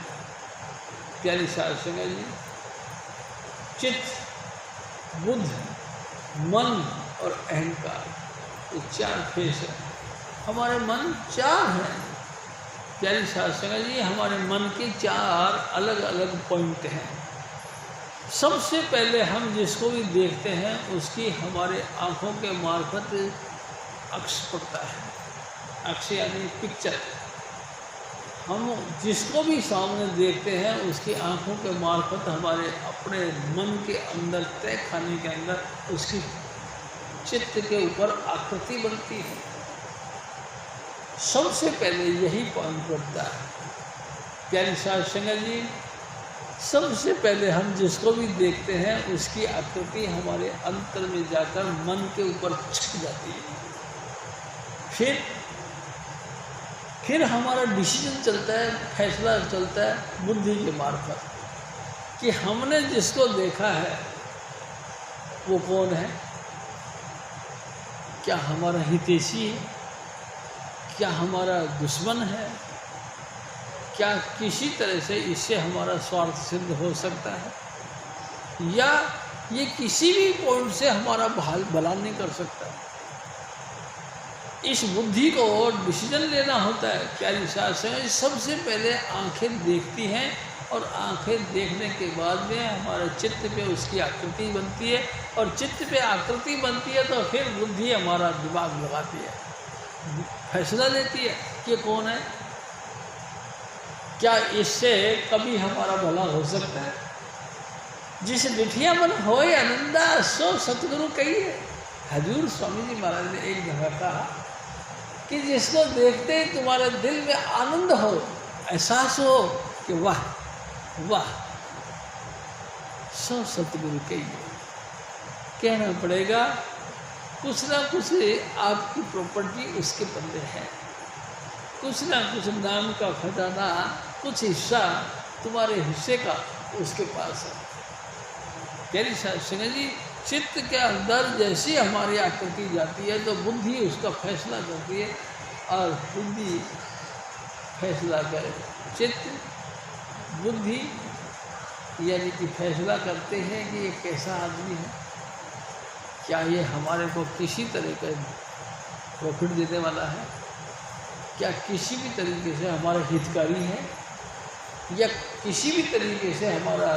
Speaker 2: प्यारी साध संगत जी। चित्त, बुद्ध, मन और अहंकार, ये 4 फेस है। हमारे मन 4 हैं प्यारी साध संगत जी। हमारे मन के 4 अलग अलग पॉइंट हैं। सबसे पहले हम जिसको भी देखते हैं उसकी हमारे आँखों के मार्फत अक्ष पड़ता है। अक्ष यानी पिक्चर। हम जिसको भी सामने देखते हैं उसकी आँखों के मार्फत हमारे अपने मन के अंदर तय खाने के अंदर उसकी चित्त के ऊपर आकृति बनती है। सबसे पहले यही पॉइंट बनता है प्यारी साध संगत जी। सबसे पहले हम जिसको भी देखते हैं उसकी आकृति हमारे अंतर में जाकर मन के ऊपर छप जाती है। फिर हमारा डिसीजन चलता है, फैसला चलता है बुद्धि के मार्फत कि हमने जिसको देखा है वो कौन है, क्या हमारा हितैषी है, क्या हमारा दुश्मन है, क्या किसी तरह से इससे हमारा स्वार्थ सिद्ध हो सकता है, या ये किसी भी पॉइंट से हमारा भला नहीं कर सकता। इस बुद्धि को डिसीजन लेना होता है प्यारी साध संगत। सबसे पहले आंखें देखती हैं और आंखें देखने के बाद में हमारे चित्त पे उसकी आकृति बनती है, और चित्त पे आकृति बनती है तो फिर बुद्धि हमारा दिमाग लगाती है, फैसला लेती है कि कौन है, क्या इससे कभी हमारा भला हो सकता है। जिस डिठिया मन होए आनंदा सो सतगुरु कहिए। हजूर स्वामी जी महाराज ने एक जगह कहा कि जिसको देखते ही तुम्हारे दिल में आनंद हो, एहसास हो कि वाह वाह, सो सतगुरु कहिए। कहना पड़ेगा कुछ ना कुछ आपकी प्रॉपर्टी उसके बंदे है, कुछ ना कुछ नाम का खजाना, कुछ हिस्सा तुम्हारे हिस्से का उसके पास है। प्यारी साध संगत जी, चित्त के अंदर जैसी हमारी आकृति जाती है तो बुद्धि उसका फैसला करती है, और बुद्धि फैसला करे। चित्त बुद्धि यानी कि फैसला करते हैं कि ये कैसा आदमी है, क्या ये हमारे को किसी तरह का प्रॉफिट देने वाला है, क्या किसी भी तरीके से हमारा हितकारी है, या किसी भी तरीके से हमारा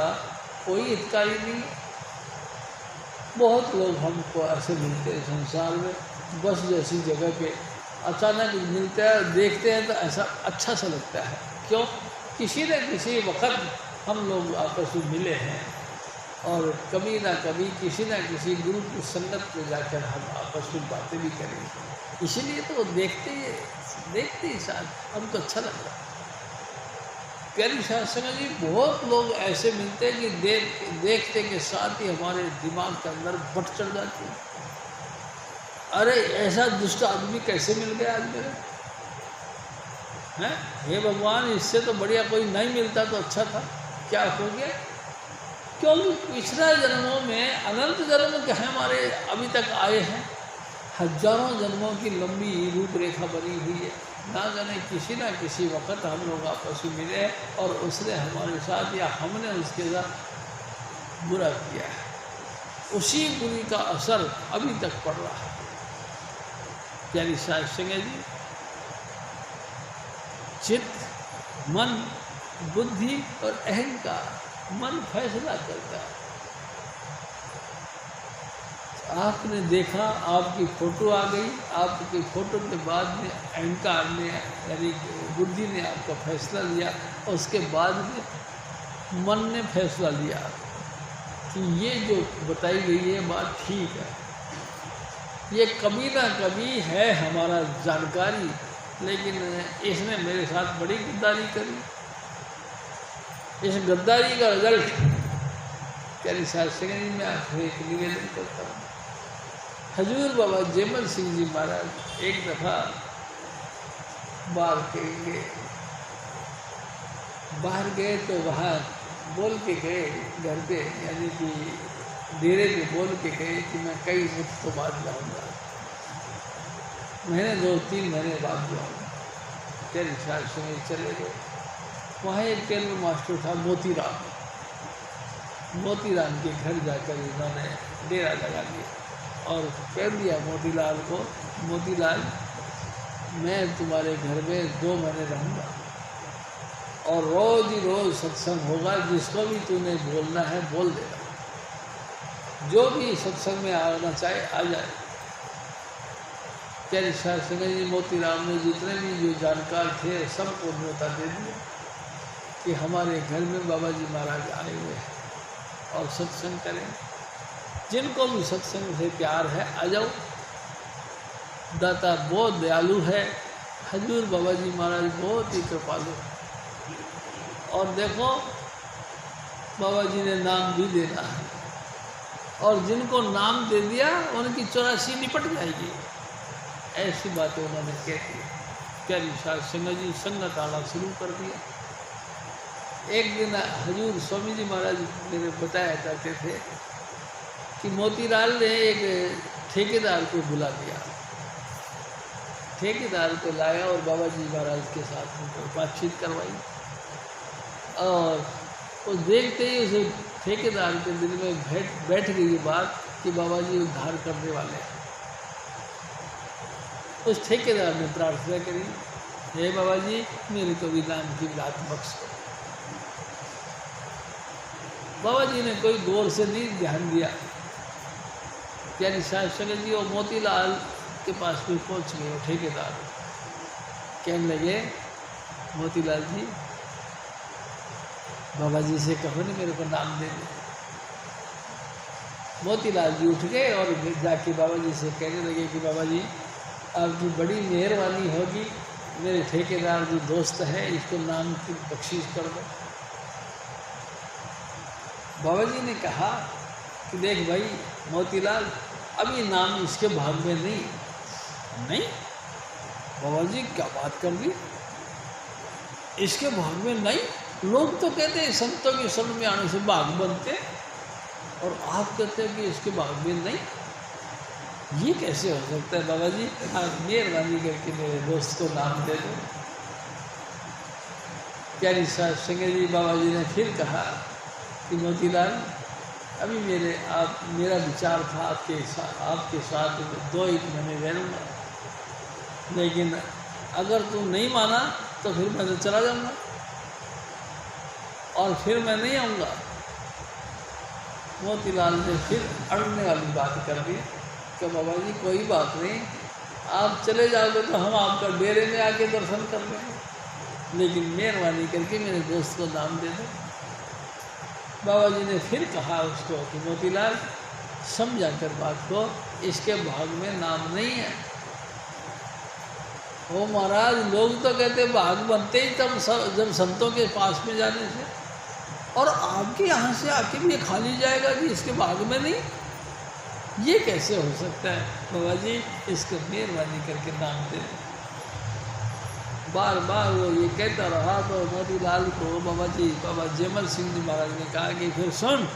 Speaker 2: कोई हितकारी नहीं है। बहुत लोग हमको ऐसे मिलते हैं संसार में, बस जैसी जगह पे अचानक मिलते हैं, देखते हैं तो ऐसा अच्छा सा लगता है। क्यों? किसी न किसी वक्त हम लोग आपस में मिले हैं, और कभी ना कभी किसी न किसी गुरु की संगत में जाकर हम आपस में बातें भी करेंगे। इसीलिए तो देखते ही साथ हमको अच्छा लगता है। प्यारी साध संगत जी, बहुत लोग ऐसे मिलते हैं कि देखते के साथ ही हमारे दिमाग के अंदर बट चढ़ जाती है। अरे ऐसा दुष्ट आदमी कैसे मिल गया आज मेरे हैं? हे भगवान, इससे तो बढ़िया कोई नहीं मिलता तो अच्छा था, क्या हो गया? क्योंकि पिछले जन्मों में अनंत जन्म के हमारे अभी तक आए हैं, हजारों जन्मों की लंबी रूपरेखा बनी हुई है। ना जाने किसी ना किसी वक्त हम लोग आपस में मिले और उसने हमारे साथ या हमने उसके साथ बुरा किया है, उसी बुरी का असर अभी तक पड़ रहा है। प्यारी साध संगत जी, चित्त, मन, बुद्धि और अहंकार, मन फैसला करता है। आपने देखा, आपकी फ़ोटो आ गई, आपकी फ़ोटो के बाद में अहंकार ने यानी बुद्धि ने आपका फैसला लिया, और उसके बाद में मन ने फैसला लिया कि ये जो बताई गई है बात ठीक है, ये कभी ना कभी है हमारा जानकारी, लेकिन इसने मेरे साथ बड़ी गद्दारी करी, इस गद्दारी का रिजल्ट प्यारी साध संगत जी मैं आपसे एक निवेदन करता हूँ। हजूर बाबा जयमल सिंह जी महाराज एक दफ़ा बाहर गए तो वहाँ बोल के गए घर पे, यानी कि डेरे पे बोल के गए कि मैं कई मुफ्त तो बाद लाऊंगा, महीने 2-3 महीने बाद लाऊंगा। तेरे साथ समय चले गए। वहाँ एक टेलर मास्टर था मोतीराम के घर जाकर इन्होंने डेरा लगा दिया और कह दिया मोतीलाल को, मोतीलाल मैं तुम्हारे घर में 2 महीने रहूँगा और रोज़ ही रोज़ सत्संग होगा, जिसको भी तूने बोलना है बोल देगा, जो भी सत्संग में आना चाहे आ जाए। प्यारी साध संगत जी मोतीराम ने जितने भी जो जानकार थे सबको न्योता दे दिया कि हमारे घर में बाबा जी महाराज आए हुए हैं और सत्संग करें, जिनको भी सत्संग से प्यार है आ जाओ। दाता बहुत दयालु है, हजूर बाबा जी महाराज बहुत ही कृपालु है। और देखो बाबा जी ने नाम भी देना है और जिनको नाम दे दिया उनकी 84 निपट जाएगी, ऐसी बातें उन्होंने कह दी। प्यारी साध संगत जी संगत आना शुरू कर दिया। एक दिन हजूर स्वामी जी महाराज मेरे बताया करते थे कि मोतीलाल ने एक ठेकेदार को बुला दिया, ठेकेदार को लाया और बाबा जी महाराज के साथ उनको बातचीत करवाई और वो देखते ही उसे ठेकेदार के दिल में बैठ गई ये बात कि बाबा जी उद्धार करने वाले हैं। उस ठेकेदार ने प्रार्थना करी, हे बाबा जी मेरे को भी नाम की लात बख्श दो। बाबा जी ने कोई गौर से नहीं ध्यान दिया। प्यारी साध संगत जी और मोतीलाल के पास भी पहुँच गए। ठेकेदार कहने लगे, मोतीलाल जी बाबा जी से कहो नहीं मेरे को नाम दे दे। मोतीलाल जी उठ गए और जाके बाबा जी से कहने लगे कि बाबा जी आपकी बड़ी मेहरबानी होगी, मेरे ठेकेदार जो दोस्त है इसको नाम की बख्शीश कर दो। बाबा जी ने कहा कि देख भाई मोतीलाल अभी नाम इसके भाग में नहीं। बाबा जी क्या बात कर दी, इसके भाग में नहीं? लोग तो कहते हैं संतों के शरण में आने से भाग बनते और आप कहते हैं कि इसके भाग में नहीं, ये कैसे हो सकता है? बाबा जी आप मेहरबानी करके मेरे दोस्त को नाम दे दो। प्यारी साध संगत जी बाबा जी ने फिर कहा कि मोतीलाल अभी मेरा विचार था आपके साथ 2-1 महीने रहूँगा, लेकिन अगर तू नहीं माना तो फिर मैं तो चला जाऊँगा और फिर मैं नहीं आऊँगा। मोतीलाल ने फिर अड़ने वाली बात कर दी कि बाबा जी कोई बात नहीं, आप चले जाओगे तो हम आपका डेरे में आके दर्शन कर लेंगे, लेकिन मेहरबानी करके मेरे दोस्त को नाम दे दो। बाबा जी ने फिर कहा उसको कि मोतीलाल समझा कर बात को, इसके भाग में नाम नहीं है। ओ महाराज लोग तो कहते भाग बनते ही तब जब संतों के पास में जाने से, और आपके यहाँ से आके भी ये खाली जाएगा कि इसके भाग में नहीं, ये कैसे हो सकता है? बाबा जी इसको मेहरबानी करके नाम दे। बार बार वो ये कहता रहा तो मोतीलाल को बाबा जयमल सिंह जी महाराज ने कहा कि फिर सुन,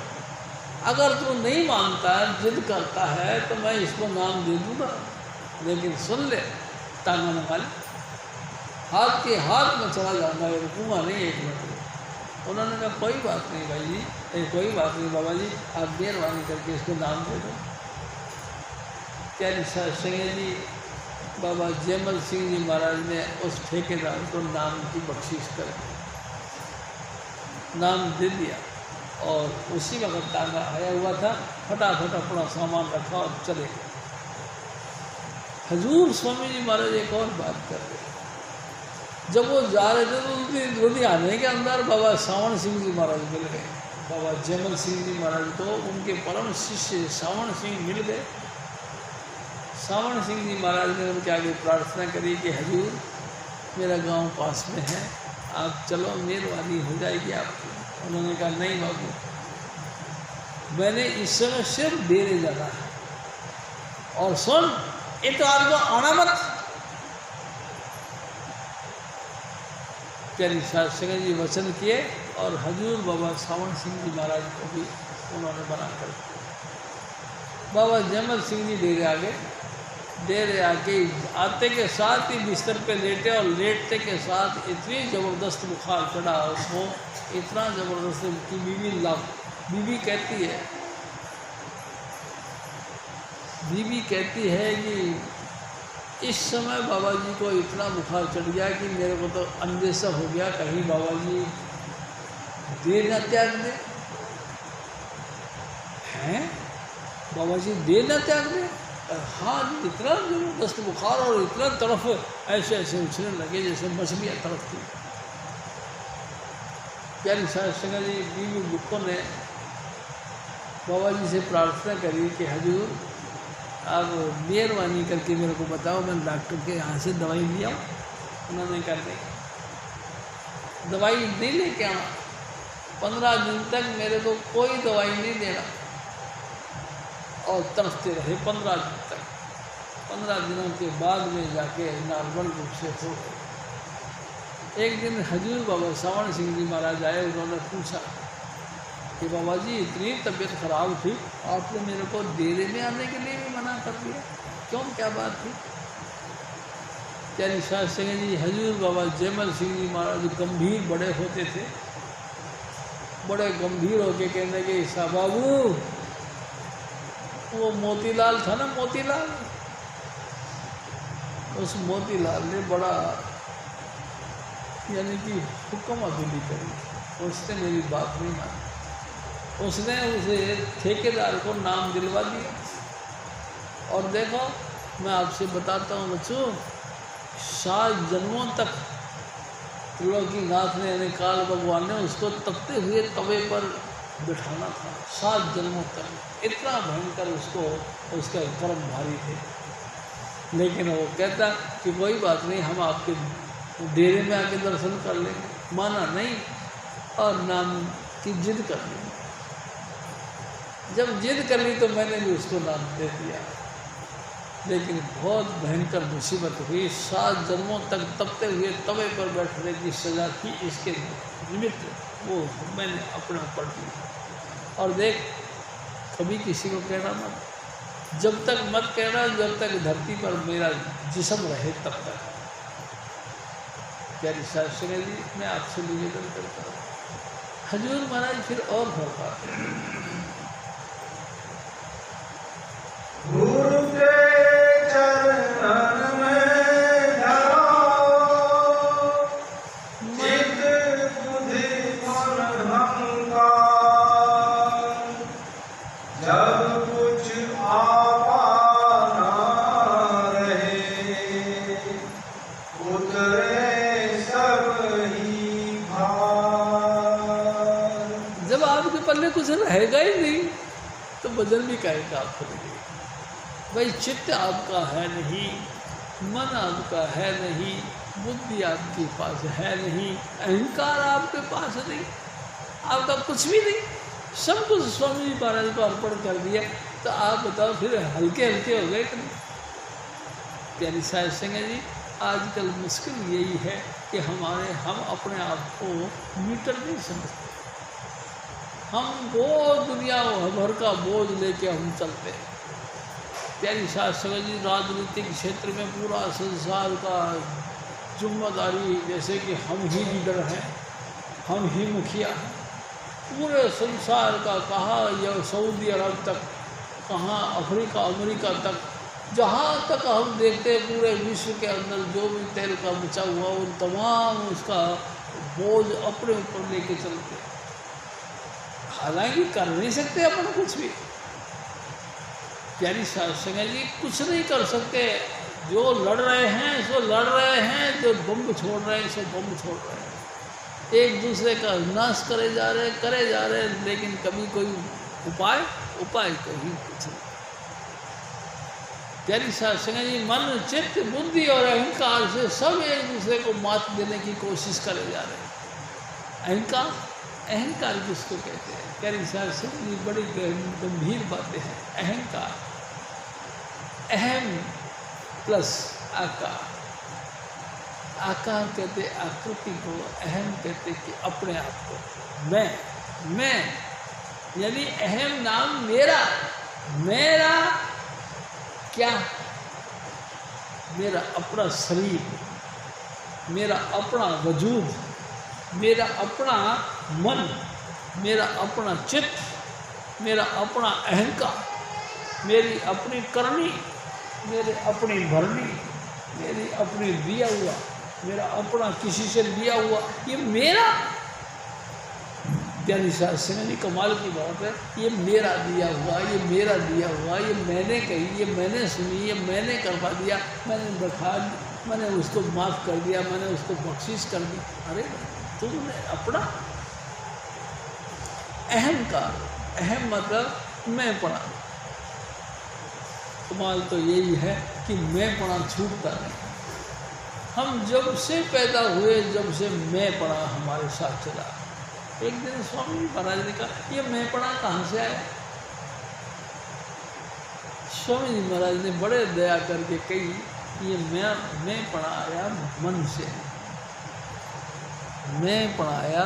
Speaker 2: अगर तू नहीं मानता जिद करता है तो मैं इसको नाम दे दूँगा, लेकिन सुन ले तांगन वाले हाथ के हाथ में चला जाऊँगा, रुकूँगा नहीं 1 मिनट। उन्होंने कहा कोई बात नहीं भाई जी, कोई बात नहीं बाबा जी, आप मेहरबानी करके इसको नाम दे दो। प्यारी साध संगत जी बाबा जयमल सिंह जी महाराज ने उस ठेकेदार को नाम की बख्शीश कर नाम दे दिया और उसी वक्त तांगा आया हुआ था, फटाफट अपना सामान रखा और चले गए। हजूर स्वामी जी महाराज एक और बात कर रहे, जब वो जा रहे थे तो लुधियाने के अंदर बाबा सावण सिंह जी महाराज मिल गए। बाबा जयमल सिंह जी महाराज को उनके परम शिष्य सावण सिंह मिल गए। सावण सिंह जी महाराज ने उनके आगे प्रार्थना करी कि हजूर मेरा गांव पास में है, आप चलो मेहरबानी हो जाएगी आपकी। उन्होंने कहा नहीं बाबू, मैंने इस समय सिर्फ डेरे जाना है, और सुन इतवार को आना मत। प्यारी साध संगत जी वचन किए और हजूर बाबा सावन सिंह जी महाराज को भी उन्होंने बना कर बाबा जयमल सिंह जी डेरे आ गए। डेरे आके आते के साथ ही बिस्तर पे लेटे और लेटते के साथ इतनी ज़बरदस्त बुखार चढ़ा उसको, इतना ज़बरदस्त कि बीबी कहती है कि इस समय बाबा जी को इतना बुखार चढ़ गया कि मेरे को तो अंदेशा हो गया कहीं बाबा जी देर न त्याग दे। हैं बाबा जी देर न त्याग दे? हाँ, इतना ज़बरदस्त बुखार और इतना तरफ ऐसे ऐसे उछलने लगे जैसे मछलियाँ तड़पती। प्यारी साध संगत जी बीवी बुक्को ने बाबा जी से प्रार्थना करी कि हजूर आप मेहरबानी करके मेरे को बताओ, मैं डॉक्टर के यहाँ से दवाई लिया। उन्होंने कहा नहीं, दवाई नहीं लेके आना, 15 दिन तक मेरे को कोई दवाई नहीं देना। और तरसते रहे 15 दिन तक। 15 दिनों के बाद में जाके नॉर्मल रूप से हो गए। एक दिन हजूर बाबा सावन सिंह जी महाराज आए, उन्होंने पूछा कि बाबा जी इतनी तबीयत ख़राब थी, आपने मेरे को डेरे में आने के लिए भी मना कर दिया, क्यों, क्या बात थी? प्यारी साध संगत जी हजूर बाबा जयमल सिंह जी महाराज गंभीर बड़े होते थे, बड़े गंभीर होके कहने के ईसा बाबू, वो मोतीलाल था ना, मोतीलाल, उस मोतीलाल ने बड़ा यानी कि हुक्म अधूरी करी, उसने मेरी बात नहीं मानी। उसने उसे ठेकेदार को नाम दिलवा दिया। और देखो मैं आपसे बताता हूँ बच्चों, 7 जन्मों तक त्रिलोकीनाथ ने यानी काल भगवान ने उसको तपते हुए तवे पर बिठाना था। 7 जन्मों तक इतना भयंकर उसको उसका कर्म भारी थे। लेकिन वो कहता कि कोई बात नहीं, हम आपके डेरे में आके दर्शन कर लेंगे। माना नहीं और नाम की जिद कर ली। जब जिद कर ली तो मैंने भी उसको नाम दे दिया। लेकिन बहुत भयंकर मुसीबत हुई। 7 जन्मों तक तपते हुए तवे पर बैठने की सज़ा थी, इसके निमित्त वो मैंने अपने ऊपर ली। और देख, कभी किसी को कहना मत, जब तक मत कहना जब तक धरती पर मेरा जिस्म रहे तब तक। प्यारी साध संगत जी, मैं आपसे निवेदन करता हूँ, हजूर महाराज फिर और फरमाते हैं,
Speaker 1: गुरु के चरण में धरो, चित बुद्धि मन अहंकार, जब कुछ आपा ना रहे, उतरे सब ही भार।
Speaker 2: जब आपके पल्ले कुछ रहेगा ही नहीं तो बदल भी काहे का आप करेंगे? भाई चित्त आपका है नहीं, मन आपका है नहीं, बुद्धि आपके पास है नहीं, अहंकार आपके पास नहीं, आपका कुछ भी नहीं, सब कुछ स्वामी जी महाराज को अर्पण कर दिया। तो आप बताओ फिर हल्के हल्के हो गए कि नहीं? प्यारी साध संगत जी, आजकल मुश्किल यही है कि हम अपने आप को मीटर नहीं समझते। हम वो दुनिया भर का बोझ लेके हम चलते हैं। प्यारी साध संगत जी, राजनीतिक क्षेत्र में पूरा संसार का जिम्मेदारी, जैसे कि हम ही लीडर हैं, हम ही मुखिया हैं, पूरे संसार का, कहाँ यह सऊदी अरब तक, कहाँ अफ्रीका अमेरिका तक, जहाँ तक हम देखते हैं पूरे विश्व के अंदर जो भी तेल का बचा हुआ उन तमाम उसका बोझ अपने ऊपर लेके चलते हैं। हालांकि कर नहीं सकते अपन कुछ भी। प्यारी साध संगत जी, कुछ नहीं कर सकते। जो लड़ रहे हैं सो लड़ रहे हैं, जो बम छोड़ रहे हैं सो बम छोड़ रहे हैं, एक दूसरे का नाश करे जा रहे हैं, लेकिन कभी कोई उपाय कहीं कुछ नहीं। प्यारी साध संगत जी, मन चित्त बुद्धि और अहंकार से सब एक दूसरे को मात देने की कोशिश करे जा रहे हैं। अहंकार अहंकार किसको कहते हैं? प्यारे साहब से ये बड़ी गंभीर बातें हैं। अहंकार, अहम प्लस आकार। आकार कहते आकृति को, अहम कहते कि अपने आप को। मैं यानी अहम नाम मेरा। मेरा क्या? मेरा अपना शरीर, मेरा अपना वजूद, मेरा अपना मन, मेरा अपना चित्त, मेरा अपना अहंकार, मेरी अपनी करनी, मेरी अपनी भरनी, मेरी अपनी दिया हुआ, मेरा अपना किसी से लिया हुआ, ये मेरा। प्यारी सिंह जी कमाल की बात है। ये मेरा दिया हुआ, ये मेरा दिया हुआ, ये मैंने कही, ये मैंने सुनी, ये मैंने करवा दिया, मैंने बैठा, मैंने उसको माफ़ कर दिया, मैंने उसको बख्शिश कर दी। अरे तुमने अपना अहंकार, अहम मतलब मैं पड़ा। कमाल तो यही है कि मैं पड़ा छूटता नहीं। हम जब से पैदा हुए, जब से मैं पड़ा हमारे साथ चला। एक दिन स्वामी जी महाराज ने कहा, ये मैं पड़ा कहाँ से आया? स्वामी जी महाराज ने बड़े दया करके कही, ये मैं पड़ा आया मन से। मैं पढ़ाया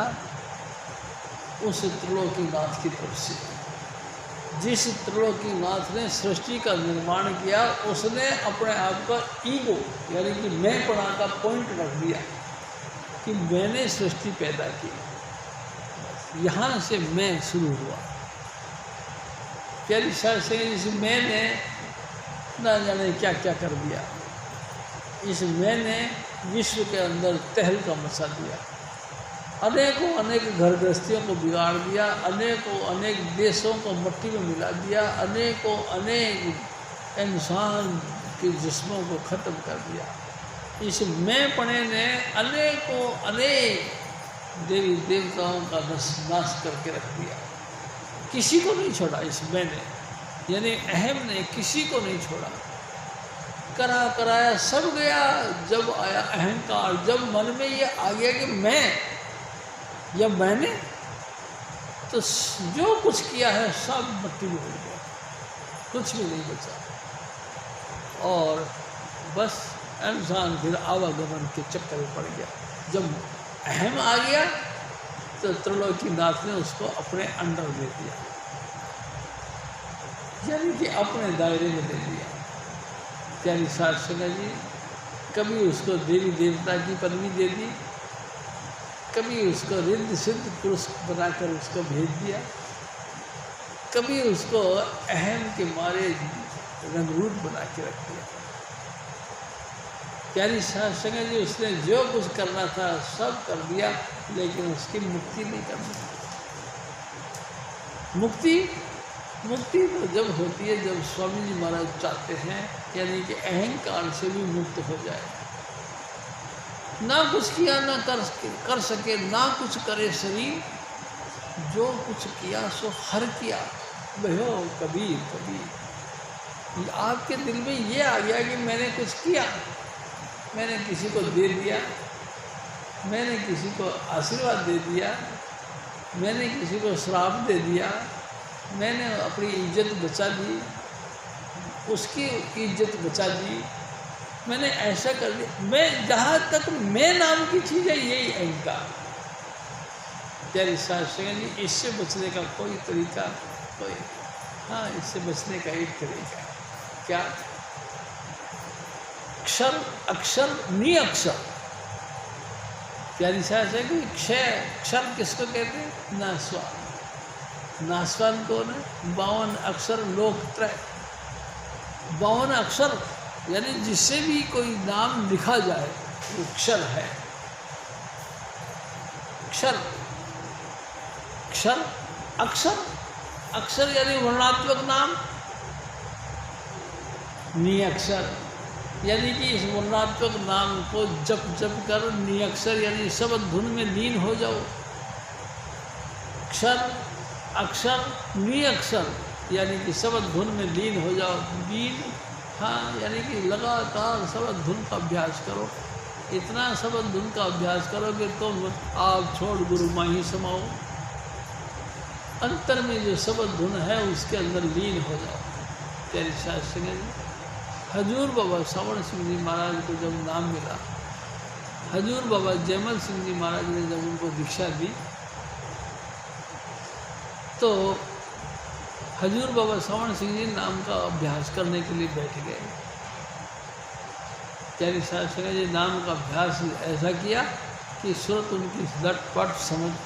Speaker 2: उस त्रिलोकीनाथ की तरफ से। जिस त्रिलोकीनाथ ने सृष्टि का निर्माण किया, उसने अपने आप का ईगो यानी कि मैं पढ़ा का पॉइंट रख दिया कि मैंने सृष्टि पैदा की। यहाँ से मैं शुरू हुआ। प्यारी साहब से इस मैंने ना जाने क्या क्या कर दिया। इस मैंने विश्व के अंदर तहलका मचा दिया। अनेकों अनेक घर गृहस्थियों को बिगाड़ दिया, अनेकों अनेक देशों को मट्टी में मिला दिया, अनेकों अनेक इंसान के जिस्मों को ख़त्म कर दिया। इस मैं पने ने अनेकों अनेक देवी देवताओं का नाश करके रख दिया। किसी को नहीं छोड़ा इस मैंने, यानी अहम ने किसी को नहीं छोड़ा। करा कराया सब गया। जब आया अहंकार, जब मन में ये आ गया कि मैं या मैंने, तो जो कुछ किया है सब मट्टी में उड़ गया, कुछ भी नहीं बचा। और बस इंसान फिर आवागमन के चक्कर में पड़ गया। जब अहम आ गया तो त्रिलोकीनाथ ने उसको अपने अंडर दे दिया, यानी कि अपने दायरे में दे दिया। प्यारी साध संगत जी, कभी उसको देवी देवता की पदवी दे दी, कभी उसको रिद्ध सिद्ध पुरुष बनाकर उसको भेज दिया, कभी उसको अहम के मारे रंगरूट बना के रख दिया। प्यारी साध संगत जी, उसने जो कुछ करना था सब कर दिया, लेकिन उसकी मुक्ति नहीं करनी। मुक्ति तो जब होती है जब स्वामी जी महाराज चाहते हैं, यानी कि अहंकार से भी मुक्त हो जाए। ना कुछ किया ना कर सके, ना कुछ करे शरीर, जो कुछ किया सो हर किया। भयो कबीर आपके दिल में ये आ गया कि मैंने कुछ किया, मैंने किसी को दे दिया, मैंने किसी को आशीर्वाद दे दिया, मैंने किसी को श्राप दे दिया, मैंने अपनी इज्जत बचा दी, उसकी इज्जत बचा दी, मैंने ऐसा कर दिया। मैं जहाँ तक मैं नाम की चीज़ है यही अहंकार। प्यारी साध संगत जी, इससे बचने का कोई तरीका कोई, हाँ, इससे बचने का एक तरीका क्या? क्षर अक्षर निअक्षर। प्यारी साध संगत जी, क्षर किसको कहते हैं? नासवान। नासवान कौन है? 52 अक्षर लोकत्रय। 52 अक्षर यानी जिससे भी कोई नाम लिखा जाए वो क्षर है। क्षर क्षर अक्षर, अक्षर यानी वर्णात्मक नाम। निअक्षर यानी कि इस वर्णात्मक नाम को जप कर निअक्षर यानी शब्द धुन में लीन हो जाओ। क्षर अक्षर निअक्षर यानी कि शब्द धुन में लीन हो जाओ। लीन, हाँ, यानी कि लगातार शब्द धुन का अभ्यास करो। इतना शब्द धुन का अभ्यास करोगे तो आप छोड़ गुरु माही समाओ। अंतर में जो शब्द धुन है उसके अंदर लीन हो जाओ। प्यारे साध संगत जी, हजूर बाबा सावण सिंह जी महाराज को जब नाम मिला, हजूर बाबा जयमल सिंह जी महाराज ने जब उनको दीक्षा दी, तो हजूर बाबा सावण सिंह जी नाम का अभ्यास करने के लिए बैठ गए। प्यारे साध संगत जी, नाम का अभ्यास ऐसा किया कि सूरत उनकी लटपट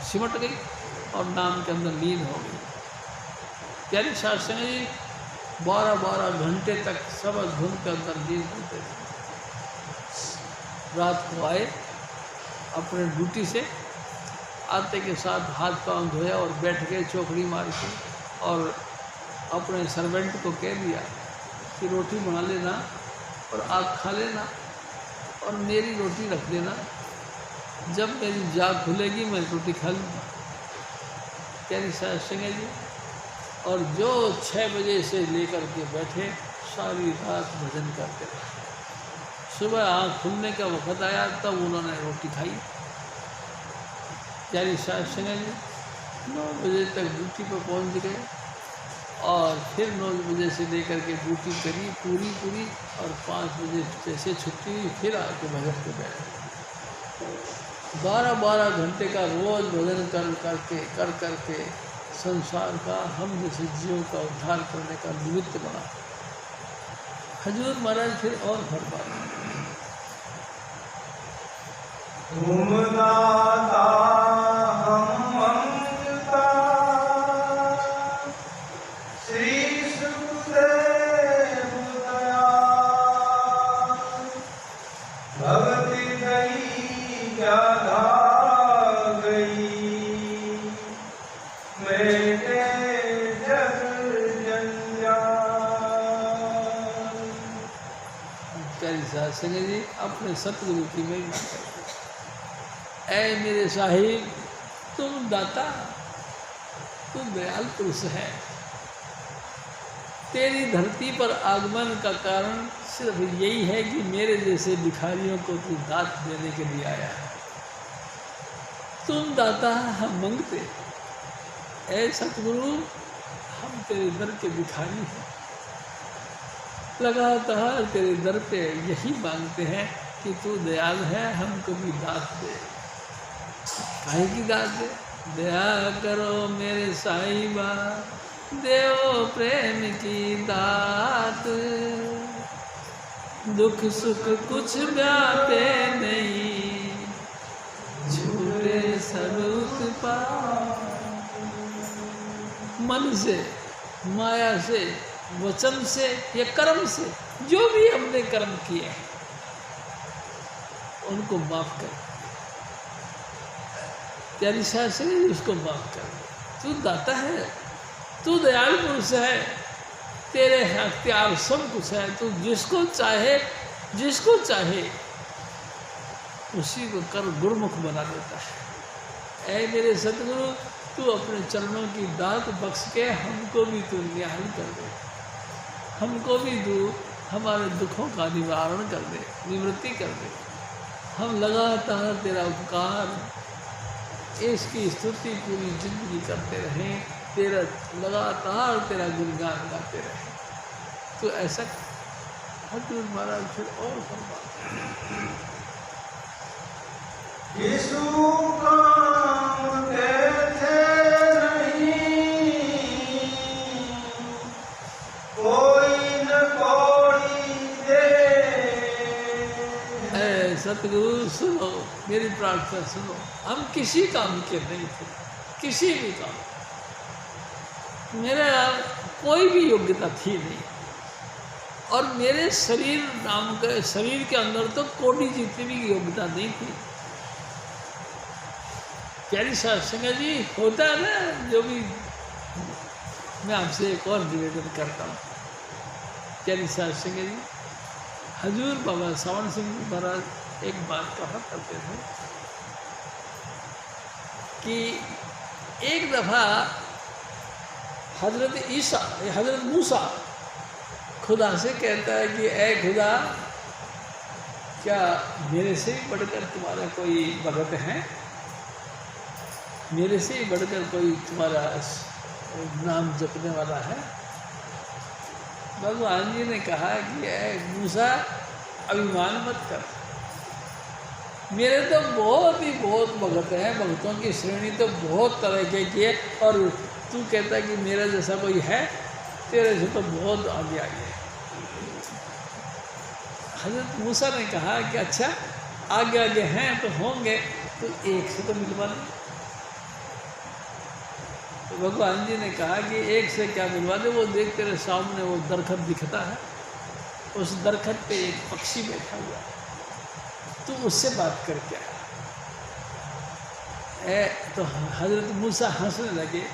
Speaker 2: सिमट गई और नाम के अंदर लीन हो गई। प्यारे साध संगत जी, 12-12 घंटे तक सब धुन के अंदर लीन होते थे। रात को आए अपने ड्यूटी से, आते के साथ हाथ पांव धोया और बैठ गए चौकड़ी मार के, और अपने सर्वेंट को कह दिया कि रोटी बना लेना और आप खा लेना और मेरी रोटी रख देना, जब मेरी जाग खुलेगी मैं रोटी खा लूँगा। प्यारी साध संगत जी, और जो 6 बजे से लेकर के बैठे सारी रात भजन करते रहे। सुबह आँख खुलने का वक्त आया तब उन्होंने रोटी खाई। प्यारी साध संगत जी, 9 बजे तक ड्यूटी पर पहुंच गए और फिर 9 बजे से लेकर के ड्यूटी करी पूरी, और 5 बजे जैसे छुट्टी हुई फिर आके भजन पे बैठे। 12-12 घंटे का रोज भजन कर करके संसार का हम जैसे जीवों का उद्धार करने का निमित्त बना। हजूर महाराज फिर और फरमाए, संगत जी अपने सतगुरु की महिमा करते। ऐ मेरे साहिब, तुम दाता, तू दयाल पुरुष है। तेरी धरती पर आगमन का कारण सिर्फ यही है कि मेरे जैसे भिखारियों को तू दात देने के लिए आया है। तुम दाता, हम मंगते। ऐ सतगुरु, हम तेरे दर के भिखारी हैं, लगातार तेरे दर पे यही मांगते हैं कि तू दयाल है, हमको भी दात दे। काहे की दात दे? दया करो मेरे साहिबा, देवो प्रेम की दात। दुख सुख कुछ व्यापे नहीं, छूटे सब उत्पात। मन से, माया से, वचन से या कर्म से जो भी हमने कर्म किए हैं उनको माफ कर। प्यारी साध से उसको माफ कर। तू दाता है, तू दयालु पुरुष है, तेरे अख्तियार सब कुछ है। तू जिसको चाहे उसी को कर गुरमुख बना देता है। ऐ मेरे सतगुरु, तू अपने चरणों की दात बख्श के हमको भी तू निहाल कर दे, हमको भी तू हमारे दुखों का निवारण कर दे, निवृत्ति कर दे। हम लगातार तेरा उपकार, इसकी स्तुति पूरी जिंदगी करते रहें, तेरा लगातार तेरा गुणगान गाते रहें। तो ऐसा हजूर महाराज फिर और फरमाते,
Speaker 1: यीशु काम थे नहीं, कोई न कोई दे।
Speaker 2: सतगुरु सुनो, मेरी प्रार्थना सुनो। हम किसी काम के नहीं थे, किसी भी काम, मेरा कोई भी योग्यता थी नहीं, और मेरे शरीर के अंदर तो कोटि जितनी भी योग्यता नहीं थी। प्यारी साध संगत जी, होता है ना जो भी। मैं आपसे एक और निवेदन करता हूँ। प्यारी साध संगत जी, हजूर बाबा सावण सिंह महाराज एक बात कहा करते थे कि एक दफ़ा हजरत मूसा खुदा से कहता है कि ऐ खुदा, क्या मेरे से ही बढ़कर तुम्हारा कोई भगत है? मेरे से ही बढ़कर कोई तुम्हारा नाम जपने वाला है। भगवान जी ने कहा कि ऐ मूसा अभिमान मत कर, मेरे तो बहुत भगत हैं, भक्तों की श्रेणी तो बहुत तरह की है, और तू कहता है कि मेरा जैसा कोई है, तेरे से तो बहुत आगे है। हजरत मूसा ने कहा कि अच्छा आगे आगे हैं तो होंगे, तो एक से तो मिलवा दे। तो भगवान जी ने कहा कि एक से क्या मिलवा दे, वो देख तेरे सामने वो दरखत दिखता है, उस दरखत पे एक पक्षी बैठा हुआ है, तू उससे बात करके आया। तो हजरत मूसा हंसने लगे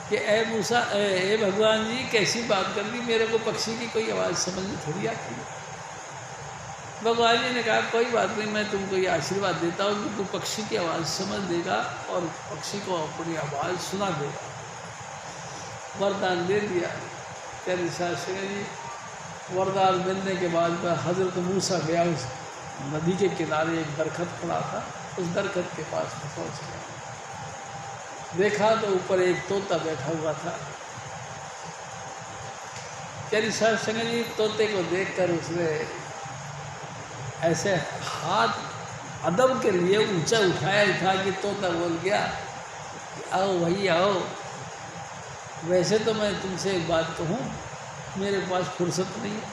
Speaker 2: कि ए मूसा, ए भगवान जी कैसी बात कर दी, मेरे को पक्षी की कोई आवाज़ समझ में थोड़ी आती है। भगवान जी ने कहा कोई बात नहीं, मैं तुमको ये आशीर्वाद देता हूँ कि तू पक्षी की आवाज़ समझ देगा और पक्षी को अपनी आवाज़ सुना देगा। वरदान दे दिया। तेरे शास्त्री जी वरदान मिलने के बाद हजरत मूसा गया, उस नदी के किनारे एक दरखत खड़ा था, उस दरखत के पास में पहुँच गया। देखा तो ऊपर एक तोता बैठा हुआ था। तेरी शास्त्री जी तोते को देखकर उसने ऐसे हाथ अदब के लिए ऊंचा उठाया था कि तोता बोल गया, आओ भाई आओ, वैसे तो मैं तुमसे एक बात कहूँ, मेरे पास फुर्सत नहीं है,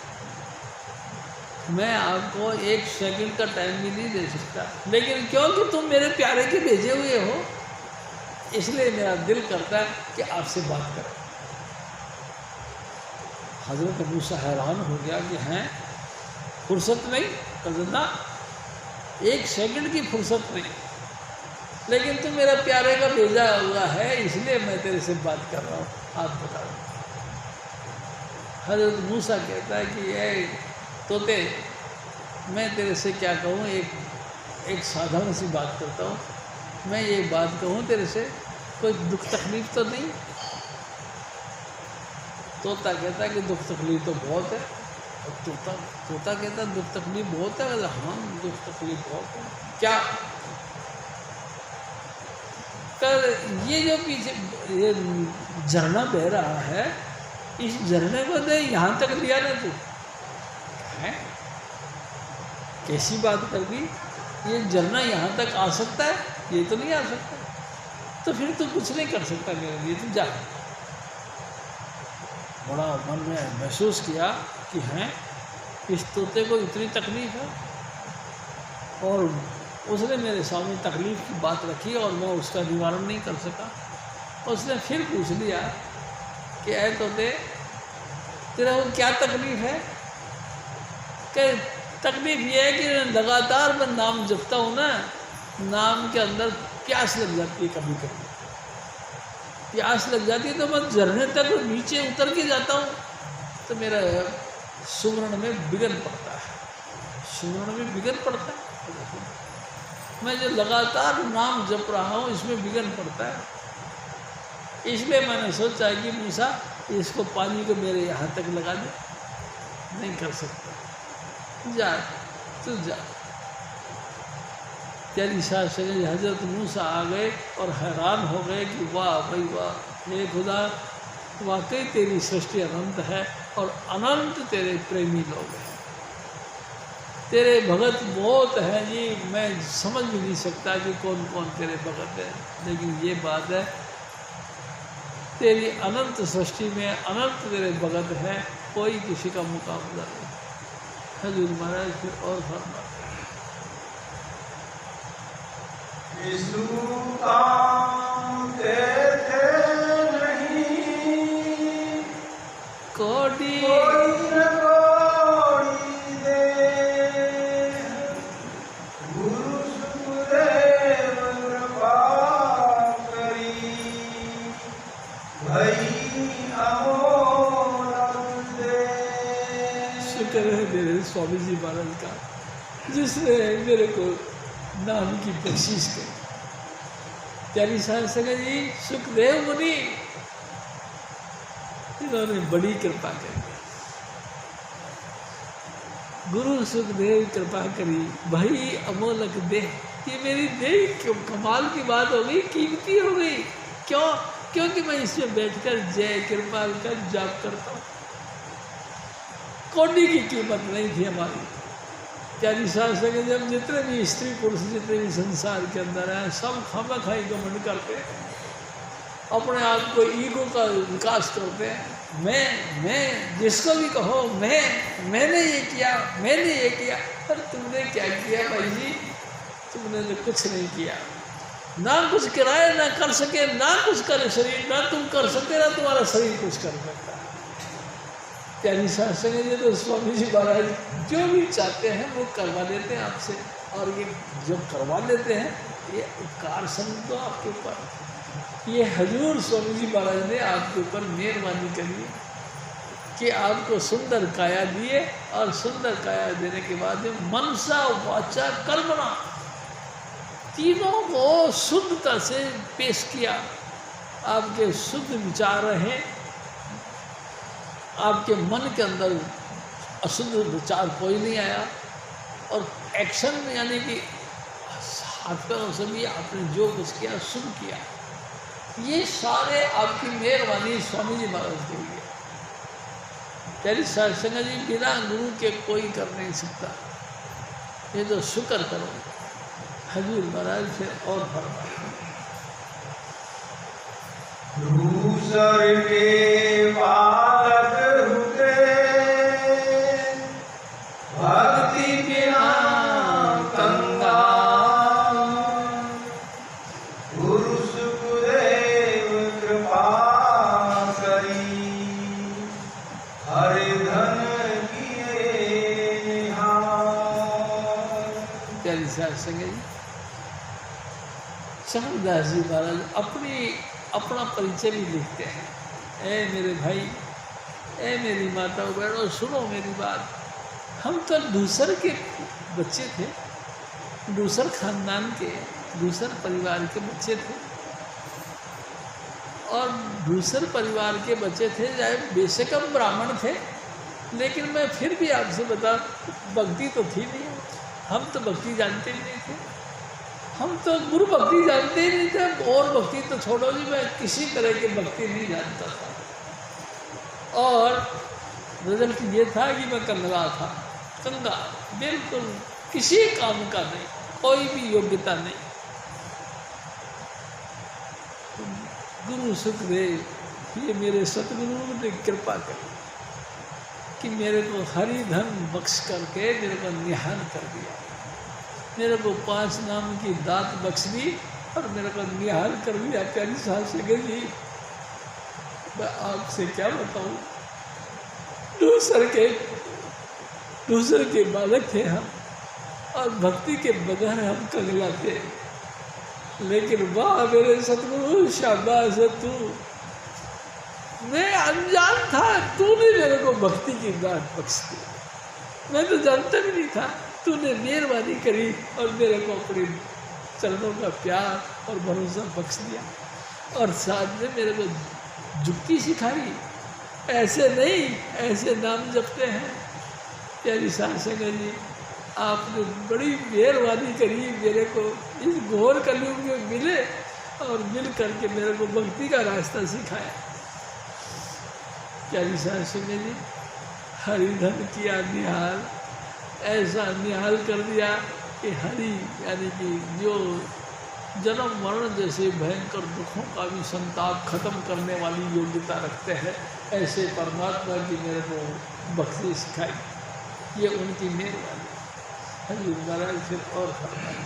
Speaker 2: मैं आपको एक सेकंड का टाइम भी नहीं दे सकता, लेकिन क्योंकि तुम मेरे प्यारे के भेजे हुए हो, इसलिए मेरा दिल करता है कि आपसे बात करें। हजरत मूसा हैरान हो गया कि हैं फुर्सत नहीं, कज़ना एक सेकंड की फुर्सत नहीं, लेकिन तुम मेरा प्यारे का भेजा हुआ है, इसलिए मैं तेरे से बात कर रहा हूँ, आप बताओ। हजरत मूसा कहता है कि ये तोते, मैं तेरे से क्या कहूँ, एक साधारण सी बात करता हूँ, मैं ये बात कहूँ तेरे से, कोई दुख तकलीफ तो नहीं। तोता कहता है कि दुख तकलीफ तो बहुत है। और तोता कहता है दुख तकलीफ बहुत है। कहता हाँ दुख तकलीफ बहुत है। क्या कर, ये जो पीछे ये झरना बह रहा है, इस झरने को दे यहाँ तक लिया ना तू है, कैसी बात कर दी, ये झरना यहाँ तक आ सकता है, ये तो नहीं आ सकता, तो फिर तू कुछ नहीं कर सकता मेरे लिए, तू जा। बड़ा मन में महसूस किया कि हैं इस तोते को इतनी तकलीफ है, और उसने मेरे सामने तकलीफ़ की बात रखी और मैं उसका निवारण नहीं कर सका। उसने फिर पूछ लिया कि ऐ तोते, तेरा वो क्या तकलीफ़ है? कि तकलीफ़ ये है कि लगातार मैं नाम जपता हूँ ना, नाम के अंदर प्यास लग जाती है, कभी कभी प्यास लग जाती है तो मैं झरने तक नीचे उतर के जाता हूँ, तो मेरा सुमरण में विघ्न पड़ता है, सुमरण में विघ्न पड़ता है। मैं जो लगातार नाम जप रहा हूँ इसमें विघ्न पड़ता है, इसलिए मैंने सोचा कि मूसा इसको पानी को मेरे यहाँ तक लगा दे। नहीं कर सकता, जा तू जा। तेरी शास्त्री हजरत मूसा आ गए और हैरान हो गए कि वाह भाई वाह, हे खुदा, वाकई तेरी सृष्टि अनंत है और अनंत तेरे प्रेमी लोग हैं, तेरे भगत बहुत हैं जी, मैं समझ भी नहीं सकता कि कौन कौन तेरे भगत हैं, लेकिन ये बात है तेरी अनंत सृष्टि में अनंत तेरे भगत हैं, कोई किसी का मुकाबला नहीं। हजूर महाराज फिर और फरमाते कोडी शुक्र है मेरे स्वामी जी महाराज का, जिसने मेरे को नाम की बख्शीश करी। प्यारी साहब संगत जी सुखदेव मुनि, इन्होंने बड़ी कृपा करी, गुरु सुखदेव कृपा करी, भाई अमोलक देह, ये मेरी देह क्यों कमाल की बात हो गई, कीमती हो गई। क्यों क्योंकि मैं इसमें बैठकर जय कृपाल का जाप करता हूँ। कौड़ी की कीमत नहीं थी हमारी। प्यारी सास संगे जब जितने भी स्त्री पुरुष जितने भी संसार के अंदर हैं सब खामखाई घमंड करते हैं, अपने आप को ईगो का विकास करते हैं। मैं जिसको भी कहो मैंने ये किया, मैंने ये किया। अरे तुमने क्या किया भाई जी? तुमने तो कुछ नहीं किया, ना कुछ कराए, ना कर सके, ना कुछ करे शरीर, ना तुम कर सके, ना तुम्हारा शरीर कुछ कर सकता है। प्यारी सास संगे जी तो स्वामी जी महाराज जो भी चाहते हैं वो करवा देते हैं आपसे, और ये जो करवा देते हैं ये उपकार समझ दो आपके ऊपर। ये हजूर स्वामी जी महाराज ने आपके ऊपर मेहरबानी करी कि आपको सुंदर काया दिए, और सुंदर काया देने के बाद मनसा वाचा कर्मणा तीनों को शुद्धता से पेश किया। आपके शुद्ध विचार रहे, आपके मन के अंदर अशुद्ध विचार कोई नहीं आया, और एक्शन में यानी कि हाथ पैरों से भी आपने जो कुछ किया शुभ किया। ये सारे आपकी मेहरबानी स्वामी जी महाराज के लिए। प्यारी सास संगत जी बिना गुरु के कोई कर नहीं सकता, ये तो शुक्र करो। हजूर महाराज से और फरमाए
Speaker 1: दूसर के बालक हुए भक्ति बिना कंगाल, गुरु सुखदेव कृपा करी हरि धन किए निहाल।
Speaker 2: प्यारी सास संगत जी चरणदास जी महाराज अपना परिचय भी लिखते हैं। ए मेरे भाई, ए मेरी माता बहनों, सुनो मेरी बात। हम तो दूसर के बच्चे थे, दूसर खानदान के, दूसर परिवार के बच्चे थे, और दूसर परिवार के बच्चे थे, चाहे बेशक हम ब्राह्मण थे, लेकिन मैं फिर भी आपसे बता, भक्ति तो थी नहीं। हम तो भक्ति जानते ही नहीं थे, हम तो गुरु भक्ति जानते ही नहीं थे, और भक्ति तो छोड़ो जी, मैं किसी तरह की भक्ति नहीं जानता था। और रिजल्ट ये था कि मैं कंगाल था, कंगाल, बिल्कुल किसी काम का नहीं, कोई भी योग्यता नहीं। गुरु सुखदेव ये मेरे सतगुरु ने कृपा करी कि मेरे को हरि धन बख्श करके मेरे को निहाल कर दिया, मेरे को 5 नाम की दात बख्श दी और मेरे को निहाल कर दिया। प्यारी सास संगत जी मैं आपसे क्या बताऊँ, दूसरे के बालक थे हम, और भक्ति के बगैर हम कंगला थे, लेकिन वाह मेरे सतगुरु शाबाश तू, मैं अनजान था, तूने मेरे को भक्ति की दात बख्श दी, मैं तो जानता भी नहीं था। तूने मेहरबानी करी और मेरे को अपने चरणों का प्यार और भरोसा बख्श दिया, और साथ में मेरे को जुक्ति सिखाई, ऐसे नहीं ऐसे नाम जपते हैं। प्यारी सास संगत जी आपने बड़ी मेहरबानी करी, मेरे को इस घोर कलयुग में मिले और मिल करके मेरे को भक्ति का रास्ता सिखाया। प्यारी सास संगत जी हरिधन किया निहाल, ऐसा निहाल कर दिया कि हरि यानी कि जो जन्म मरण जैसे भयंकर दुखों का भी संताप खत्म करने वाली योग्यता रखते हैं, ऐसे परमात्मा की मेरे को भक्ति सिखाई, ये उनकी मेहरबानी। हरि महाराज फिर और फरमाए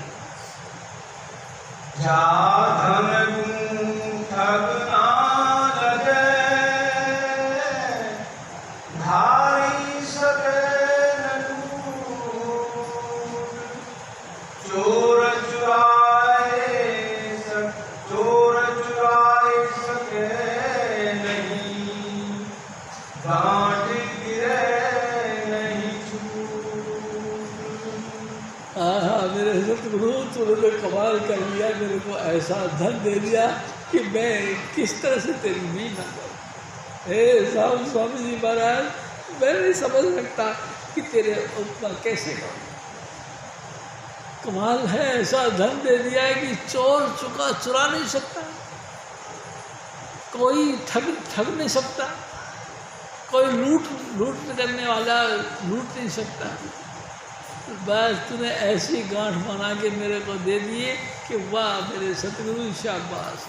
Speaker 2: सतगुरु तूने कमाल कर लिया, मेरे को ऐसा धन दे दिया कि मैं किस तरह से तेरी नहीं ना करूँ। हे स्वामी जी महाराज मैं नहीं समझ सकता कि तेरे उपमा कैसे करूँ। कमाल है, ऐसा धन दे दिया है कि चोर चुका चुरा नहीं सकता। कोई ठग नहीं सकता, कोई लूट करने वाला लूट नहीं सकता। बस तूने ऐसी गांठ बना के मेरे को दे दिए कि वाह मेरे सतगुरु शाबाश।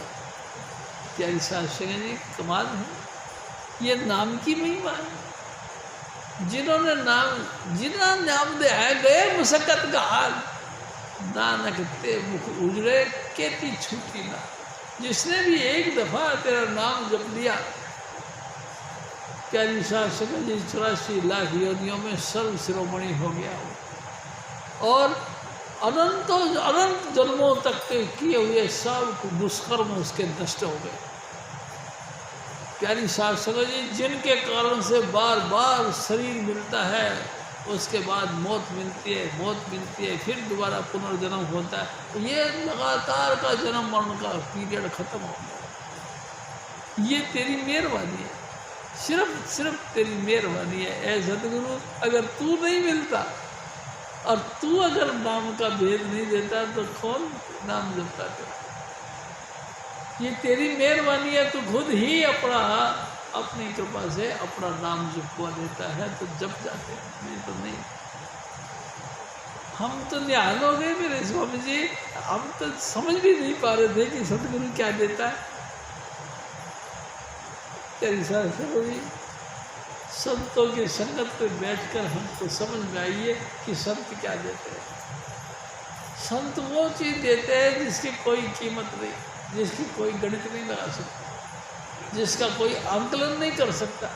Speaker 2: प्यारी साहब सिंह जी कमाल है, ये नाम की महिमा है। जिन्होंने जिन्ना नाम दे है गए मुसक्कत का हाल, नानक ते मुख उजड़े केती छूटी ना। जिसने भी एक दफ़ा तेरा नाम जप लिया, प्यारी साहब सिंह जी 84 लाख योनियों में सर्व शिरोमणि हो गया हो और अनंत जन्मों तक के किए हुए सब दुष्कर्म उसके नष्ट हो गए। प्यारी साहब सिंह जी जिनके कारण से बार बार शरीर मिलता है, उसके बाद मौत मिलती है, फिर दोबारा पुनर्जन्म होता है, ये लगातार का जन्म मरण का पीरियड खत्म हो गया। ये तेरी मेहरबानी है, सिर्फ तेरी मेहरबानी है। ऐ सतगुरु, अगर तू नहीं मिलता और तू अगर नाम का भेद नहीं देता तो कौन नाम जपता तेरा? ये तेरी मेहरबानी है, तू खुद ही अपनी कृपा से अपना नाम जपवा देता है तो जप जाते हैं, नहीं तो नहीं। हम तो निहाल हो गए मेरे स्वामी जी, हम तो समझ भी नहीं पा रहे थे कि सतगुरु क्या देता है। तेरी सतगुरु संतों की संगत पे बैठकर हमको समझ में आई है कि संत क्या देते हैं। संत वो चीज़ देते हैं जिसकी कोई कीमत नहीं, जिसकी कोई गणित नहीं लगा सकता, जिसका कोई आंकलन नहीं कर सकता,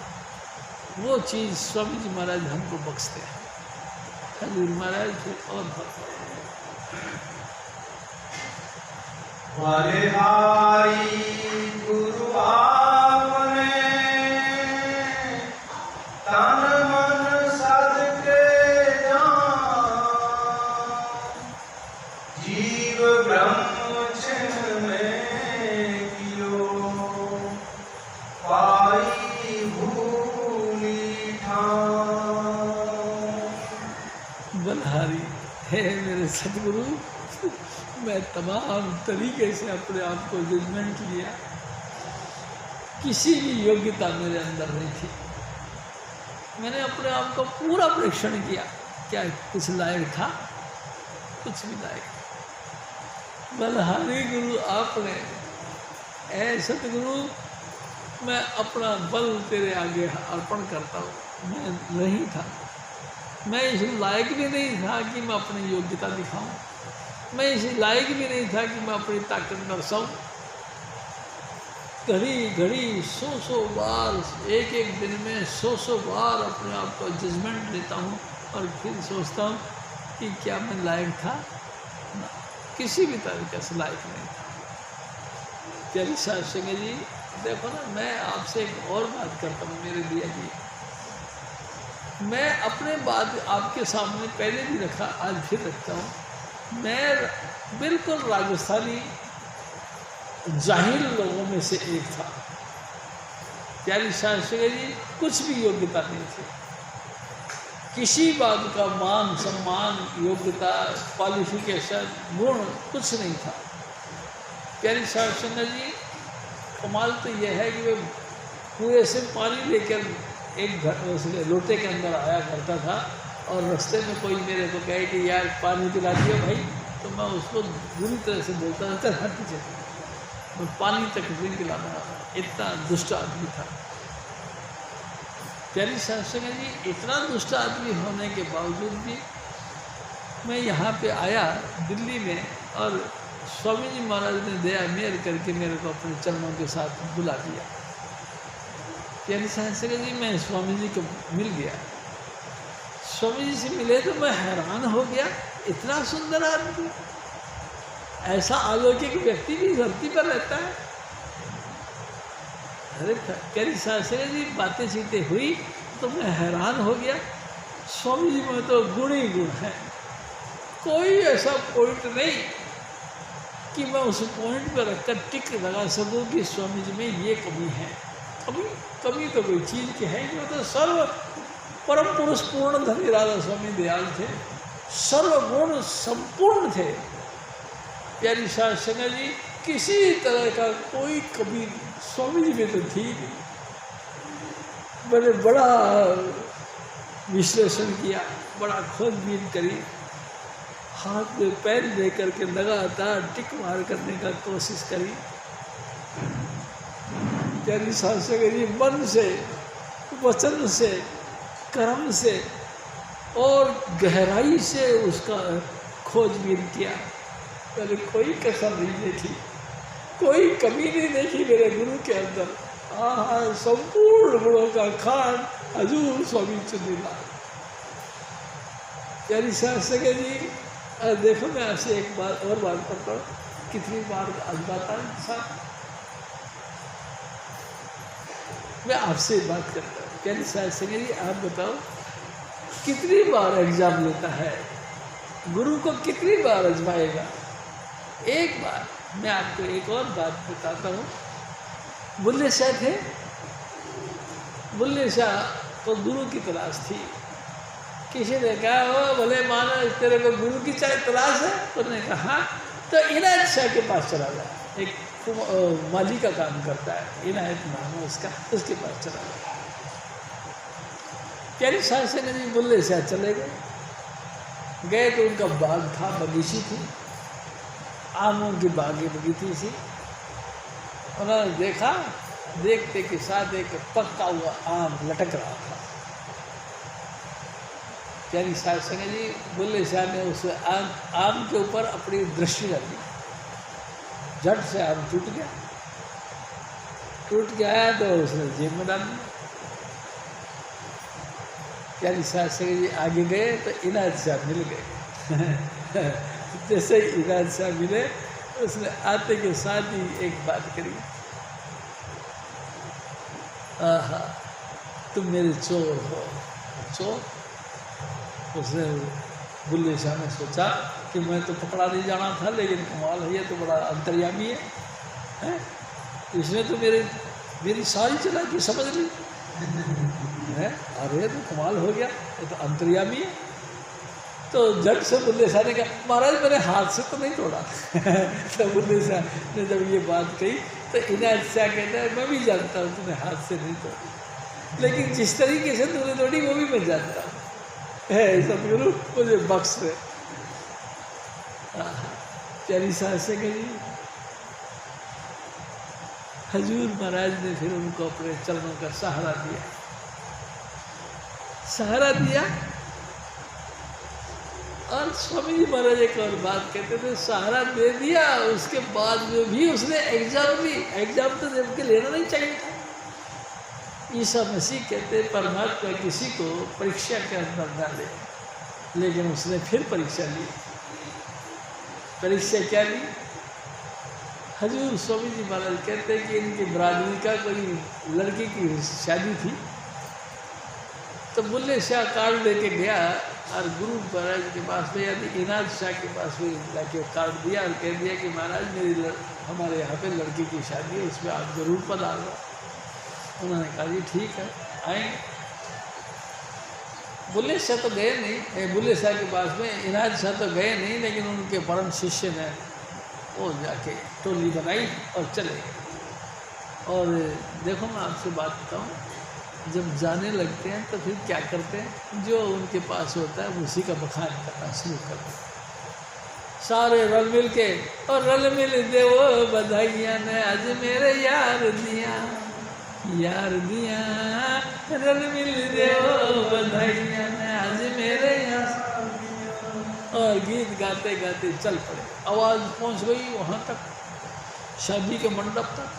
Speaker 2: वो चीज़ स्वामी जी महाराज हमको बख्शते हैं। हजूर महाराज फिर और
Speaker 1: बलिहारी गुरु आपने तन मन सदके जान, जीव ब्रह्म छिन्न में कियो, पाई भूली ठान।
Speaker 2: बलिहारी है मेरे सतगुरु, मैं तमाम तरीके से अपने आप को जजमेंट लिया, किसी भी योग्यता मेरे अंदर नहीं थी। मैंने अपने आप को पूरा परीक्षण किया, क्या कुछ लायक था? कुछ भी लायक। बलिहारी गुरु आपने, ऐ सतगुरु मैं अपना बल तेरे आगे अर्पण करता हूँ। मैं नहीं था, मैं इस लायक भी नहीं था कि मैं अपनी योग्यता दिखाऊं, मैं इस लायक भी नहीं था कि मैं अपनी ताकत दर्शाऊं। घड़ी घड़ी 100 बार, एक दिन में 100 बार अपने आप को जजमेंट लेता हूँ और फिर सोचता हूँ कि क्या मैं लायक था? ना, किसी भी तरीके से लायक नहीं था। प्यारी साहब सिंह जी देखो ना, मैं आपसे एक और बात करता हूँ मेरे दिया जी। मैं अपने बात आपके सामने पहले भी रखा, आज फिर रखता हूँ। मैं बिल्कुल राजस्थानी जाहिल लोगों में से एक था। प्यारी साहब सिंह जी कुछ भी योग्यता नहीं थी, किसी बात का मान सम्मान योग्यता क्वालिफिकेशन गुण कुछ नहीं था। प्यारी साहब सिंह जी कमाल तो यह है कि वे कुएं से पानी लेकर एक घर लोटे के अंदर आया करता था और रास्ते में कोई मेरे को कहे कि यार पानी पिला दियो भाई, तो मैं उसको बुरी तरह से बोलता था चल हट पीछे, मैं पानी तक नहीं पिलाना, इतना दुष्ट आदमी था। प्यारी साहब सिंह जी इतना दुष्ट आदमी होने के बावजूद भी मैं यहाँ पे आया दिल्ली में और स्वामी जी महाराज ने दया मेहर करके मेरे को अपने चरणों के साथ बुला दिया। प्यारी साहब सिंह जी मैं स्वामी जी को मिल गया, स्वामी जी से मिले तो मैं हैरान हो गया, इतना सुंदर आदमी, ऐसा अलौकिक व्यक्ति भी धरती पर रहता है। अरे प्यारी साहब सिंह जी बातें चीतें हुई तो मैं हैरान हो गया। स्वामी जी में तो गुण ही गुण है, कोई ऐसा पॉइंट नहीं कि मैं उस पॉइंट पर रखकर टिक लगा सकूं कि स्वामी जी में ये कमी है। कमी तो कोई चीज़ की है, वो तो सर्व परम पुरुष पूर्ण धनी राधा स्वामी दयाल थे, सर्वगुण संपूर्ण थे। प्यारी साहब सिंह जी किसी तरह का कोई कभी स्वामी जी में तो थी नहीं। मैंने बड़ा विश्लेषण किया, बड़ा खोजबीन करी, हाथ में पेन दे करके लगातार टिक मार करने का कोशिश करी। प्यारी शास्त्री जी मन से, वचन से, कर्म से और गहराई से उसका खोजबीन किया। मैंने कोई कसर नहीं देखी, कोई कमी नहीं देखी मेरे गुरु के अंदर। संपूर्ण गुणों का खान हजूर स्वामी चुनीलाल। प्यारी शास्त्री जी देखो, मैं आपसे एक बात और बात करता हूँ, कितनी बार अजमाता इंसान। मैं आपसे बात करता हूँ, प्यारी शास्त्री जी आप बताओ, कितनी बार एग्जाम लेता है, गुरु को कितनी बार आजमाएगा? एक बार। मैं आपको एक और बात बताता हूँ। बुल्ले शाह थे, बुल्ले शाह को गुरु की तलाश थी। किसी ने कहा, ओ भले माना तेरे को गुरु की चाहे तलाश है? तो उन्होंने कहा हाँ, तो इनायत शाह के पास चला गया। एक माली का काम करता है, इनायत नाम है उसका, उसके पास चला गया। प्यारी शास्त्री जी बुल्ले शाह चले गए तो उनका बाग था, बगीची थी, आमों की बागी बगीची थी। उन्होंने देखा, देखते के साथ एक पका हुआ आम लटक रहा था। प्यारी शास्त्री जी बुल्ले शाह ने उस आम के ऊपर अपनी दृष्टि डाली, झट से आम टूट गया। टूट गया तो उसने जेब में डाल दिया। प्यारी शास्त्री जी आगे गए तो इनायत शाह मिल गए। जैसे ही इनायत शाह मिले, उसने आते के साथ ही एक बात करी, आहा तुम मेरे चोर हो। चोर? उसने बुल्ले शाह ने सोचा कि मैं तो पकड़ा नहीं जाना था, लेकिन कमाल है, ये तो बड़ा अंतर्यामी है? इसने तो मेरी सारी चालाकी समझ ली है। अरे तो कमाल हो गया, ये तो अंतर्यामी है। तो झट से बुल्ले शाह ने कहा, महाराज मैंने हाथ से तो नहीं तोड़ा। तो बुल्ले शाह ने जब ये बात कही तो इनायत शाह कहता है, मैं भी जानता हूँ तूने हाथ से नहीं तोड़ी, लेकिन जिस तरीके से तूने तोड़ी वो भी मैं जानता हूँ। सतगुरु मुझे बख्श दे। प्यारी शास्त्री जी हजूर महाराज ने फिर उनको अपने चरणों का सहारा दिया, सहारा दिया। और स्वामी जी महाराज एक और बात कहते थे, सहारा दे दिया, उसके बाद में भी उसने एग्जाम ली। एग्जाम तो देख के लेना नहीं चाहिए था। ईसा मसीह कहते परमात्मा किसी को परीक्षा के अंदर न ले, लेकिन उसने फिर परीक्षा ली। परीक्षा क्या ली? हजूर स्वामी जी महाराज कहते हैं कि इनकी बरादरी का कोई लड़की की शादी थी, तो बुल्ले शाह कार्ड लेके गया और गुरु महाराज के पास में, यानी इनायत शाह के पास में जाके कार्ड दिया और कह दिया कि महाराज हमारे यहाँ पे लड़की की शादी है, उसमें आप ज़रूर पधारो। उन्होंने कहा जी ठीक है, आएंगे। बुल्ले शाह तो गए नहीं, बुल्ले शाह के पास में इनायत शाह तो गए नहीं, लेकिन उनके परम शिष्य ने वो जाके टोली बनाई और चले। और देखो मैं आपसे बात बताऊँ, जब जाने लगते हैं तो फिर क्या करते हैं, जो उनके पास होता है उसी का बखान करना शुरू करते हैं। सारे रल मिल के, और रल मिल देवो बधाइयाँ ने आज मेरे यार दिया, यार दिया रल मिल देवो बधाइयाँ ने आज मेरे यार। और गीत गाते गाते चल पड़े। आवाज़ पहुंच गई वहाँ तक, शादी के मंडप तक।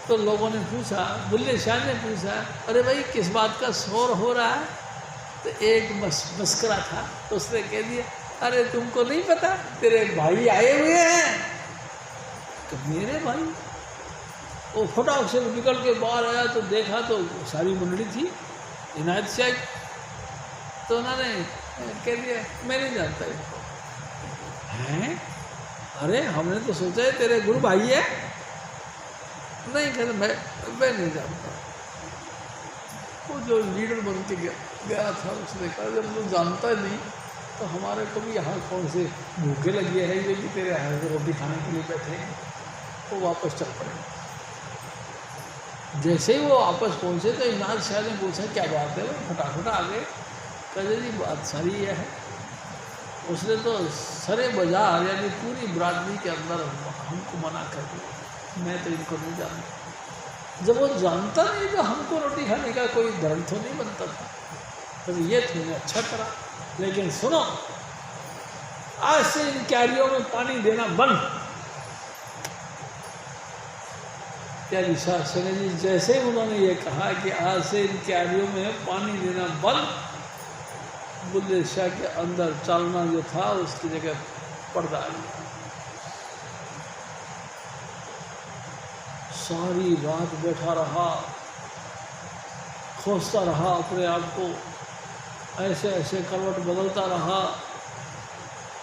Speaker 2: तो लोगों ने पूछा, बुल्ले शाह ने पूछा, अरे भाई किस बात का शोर हो रहा है? तो एक मस्करा था, तो उसने कह दिया, अरे तुमको नहीं पता तेरे भाई आए हुए हैं। तो मेरे भाई? वो फटाक से निकल के बाहर आया तो देखा तो सारी मंडली थी, इनायत शाह। तो उन्होंने कह दिया, मैं नहीं जानता इनको। हैं? अरे हमने तो सोचा है तेरे गुरु भाई है। नहीं कहते, मैं नहीं जानता। वो जो लीडर बन के गया था उसने कहा, जब तू जानता नहीं तो हमारे को भी यहाँ कौन से भूखे लगी है ये भी तेरे यहाँ से रोटी खाने के लिए बैठे हैं, वो वापस चल पड़े। जैसे ही वो वापस पहुँचे तो इनाज शाह ने पूछा क्या बात है, वो फटाफट आ गए। कहते जी बात सारी ये है, उसने तो सरे बाजार यानी पूरी बरादरी के अंदर हमको मना कर दिया, मैं तो इनको नहीं जानता। जब वो जानता नहीं तो हमको रोटी खाने का कोई धर्म तो नहीं बनता था, तो ये तुमने अच्छा करा। लेकिन सुनो, आज से इन क्यारियों में पानी देना बंद। प्यारी शाह सुने जी, जैसे ही उन्होंने ये कहा कि आज से इन क्यारियों में पानी देना बंद, बुल्ले शाह के अंदर चलना जो था उसकी जगह पर्दा आ गया। सारी रात बैठा रहा, खोजता रहा अपने आप को, ऐसे ऐसे करवट बदलता रहा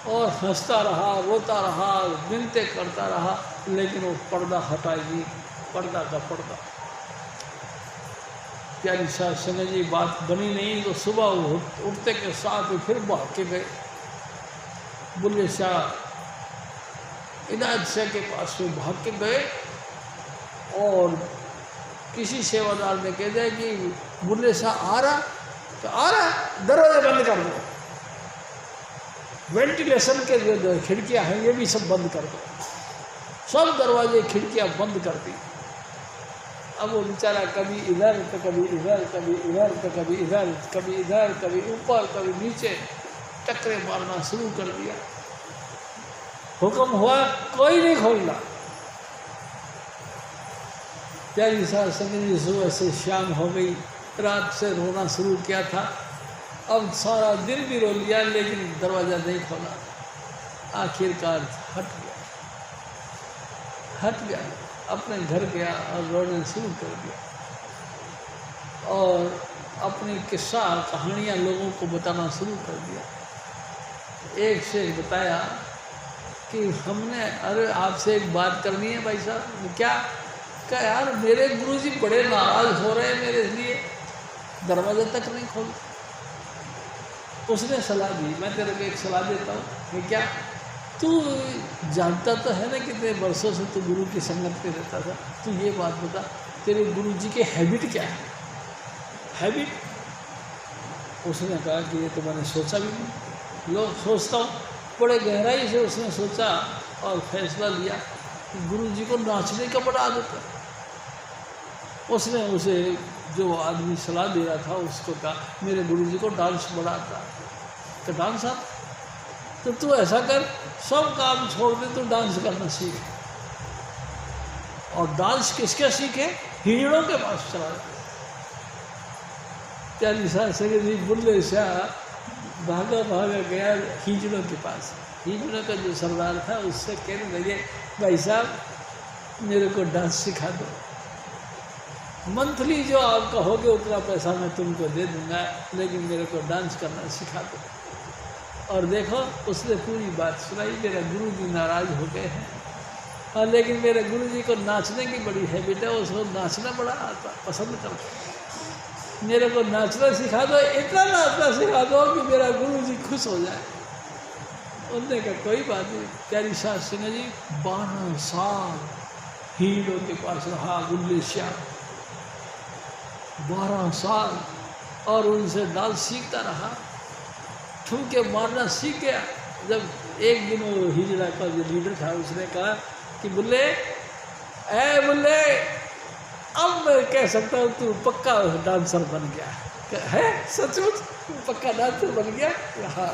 Speaker 2: और हंसता रहा, रोता रहा, मिन्नतें करता रहा, लेकिन वो पर्दा हटाएगी, पर्दा का पर्दा। प्यारी शाह संगत जी बात बनी नहीं तो सुबह उठते के साथ फिर भाग के गए। बुल्ले शाह इनाज शाह के पास में भाग के गए और किसी सेवादार ने कह दिया कि बुल्ले शाह आ रहा, तो आ रहा, दरवाजे बंद कर दो, वेंटिलेशन के जो खिड़कियाँ हैं ये भी सब बंद कर दो। सब दरवाजे खिड़कियाँ बंद कर दी। अब वो बेचारा कभी इधर तो कभी इधर, कभी इधर तो कभी इधर, कभी इधर, कभी ऊपर, कभी नीचे टक्करे मारना शुरू कर दिया। हुक्म हुआ कोई नहीं खोलना। प्यारी शाह संगत जी सुबह से शाम हो गई, रात से रोना शुरू किया था, अब सारा दिन भी रो लिया लेकिन दरवाज़ा नहीं खोला। आखिरकार हट गया, अपने घर गया और रोना शुरू कर दिया और अपनी किस्सा कहानियाँ लोगों को बताना शुरू कर दिया। एक से बताया कि हमने, अरे आपसे एक बात करनी है भाई साहब। क्या? क्या यार, मेरे गुरुजी बड़े नाराज़ हो रहे हैं मेरे लिए, दरवाज़ा तक नहीं खोल। उसने सलाह दी, मैं तेरे को एक सलाह देता हूँ कि क्या, तू जानता तो है ना कितने वर्षों से तू गुरु की संगत में रहता था, तू ये बात बता तेरे गुरु जी के हैबिट क्या है? हैबिट? उसने कहा कि ये तो मैंने सोचा भी नहीं, लो सोचता हूँ। बड़े गहराई से उसने सोचा और फैसला लिया कि गुरु जी को नाचने का बड़ा आदत है। उसने उसे जो आदमी सलाह दे रहा था उसको कहा, मेरे गुरु जी को डांस बड़ा आता है। तो डांस आता तो तू ऐसा कर, सब काम छोड़ दे, तू डांस करना सीख। और डांस किसके सीखे? हीरों के पास चला जाए। प्यारी शाह संगत जी बुल्ले शाह भागा गया हिजड़ों के पास। हिजड़ों का जो सरदार था उससे कहने लगे, भाई साहब मेरे को डांस सिखा दो, मंथली जो आप कहोगे उतना पैसा मैं तुमको दे दूंगा, लेकिन मेरे को डांस करना सिखा दो। और देखो उसने पूरी बात सुनाई। मेरा गुरु जी नाराज़ हो गए हैं, और लेकिन मेरे गुरु जी को नाचने की बड़ी हैबिट है, उसको नाचना बड़ा आता पसंद करते हैं। मेरे को नाचना सिखा दो, इतना नाचना सिखा दो कि मेरा गुरु जी खुश हो जाए। उन्होंने कहा कोई बात नहीं। प्यारी शाह संगत जी 12 साल हीरों के पास रहा बुल्ले शाह, 12 साल, और उनसे डांस सीखता रहा, ठुमके मारना सीख गया। जब एक दिन वो हिजड़ा का जो लीडर था उसने कहा कि बुल्ले, ए बुल्ले, अब मैं कह सकता हूँ तू पक्का डांसर बन गया है। सचमुच पक्का डांसर बन गया? हाँ,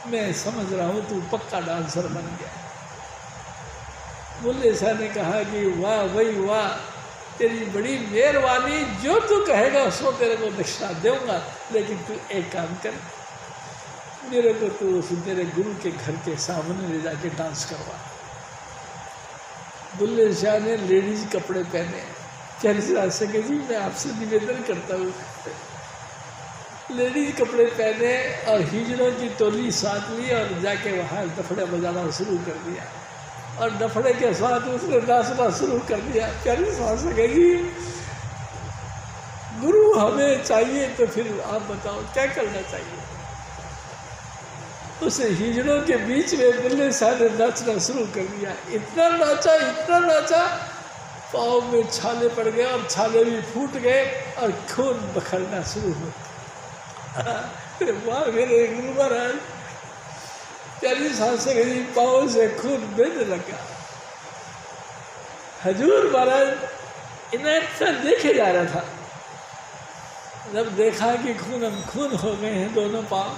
Speaker 2: मैं समझ रहा हूँ तू पक्का डांसर बन गया। बुल्ले शाह ने कहा कि वाह भाई वाह, तेरी बड़ी मेहरबानी, जो तू कहेगा उसको तेरे को दक्षिणा दूंगा, लेकिन तू एक काम कर, मेरे को तू तेरे गुरु के घर के सामने ले जाके डांस करवा। बुल्ले शाह ने लेडीज कपड़े पहने। प्यारी शाह संगत जी मैं आपसे निवेदन करता हूँ, लेडीज कपड़े पहने और हिजड़ों की टोली साथ ली और जाके वहाँ डफड़े बजाना शुरू कर दिया, और डफड़े के साथ उसने नाचना शुरू कर दिया। प्यारी शाह संगत जी, गुरु हमें चाहिए तो फिर आप बताओ क्या करना चाहिए? उस हिजड़ों के बीच में बुल्ले शाह ने नाचना शुरू कर दिया। इतना नाचा, पाँव में छाले पड़ गए और छाले भी फूट गए और खून बखरना शुरू हो गया। वाह मेरे गुरु महाराज, 40 साल से गई पाँव से खून बहने लगा। हजूर महाराज इन्हें सब देखे जा रहा था। जब देखा कि खून हो गए हैं दोनों पाँव,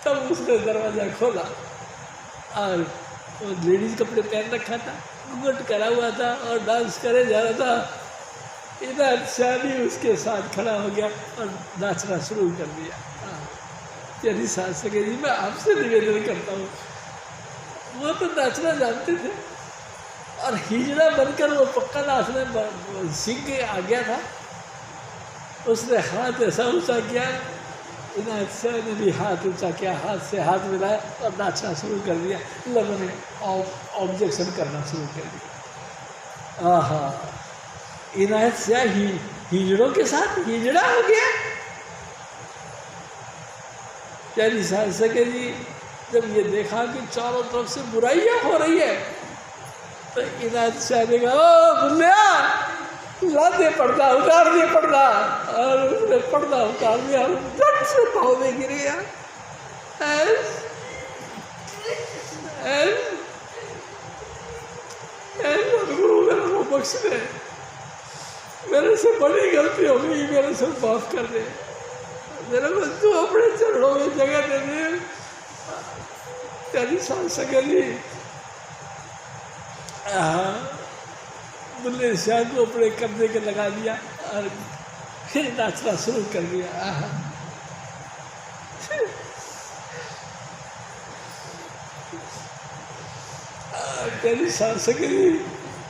Speaker 2: तब उसने दरवाज़ा खोला और वो लेडीज कपड़े पहन रखा था, घूंघट करा हुआ था और डांस करे जा रहा था। इधर शादी उसके साथ खड़ा हो गया और नाचना शुरू कर दिया। तेरी सास से कही, मैं आपसे निवेदन करता हूँ, वो तो नाचना जानते थे और हिजड़ा बनकर वो पक्का नाचने सीख के आ गया था। उसने हाथ ऐसा ऊंचा किया, इनायत ने भी हाथ ऊंचा किया, हाथ से हाथ मिलाया और नाचना शुरू कर दिया। लोगों ने ऑब्जेक्शन करना शुरू कर दिया। आहा, इनायत शाह हिजड़ों के साथ हिजड़ा हो गया। प्यारी सास सके जी जब ये देखा कि चारों तरफ से बुराइयां हो रही है, तो इनायत शाह ने कहा, ओ बुल्लिया, ला दे पर्दा, उतार दे पर्दा। और उसने पर्दा उतार दिया और झट से पाँव में गिर गया। गुरु मेरे को बख्श दे, मेरे से बड़ी गलती हो गई, मेरे से माफ कर दे, मेरे को तू अपने चरणों में जगह दे दे। तेरी सास सकेली बुल्ले शाह को अपने कब्जे के लगा दिया और फिर नाचना शुरू कर दिया। तेरी सास सकेली,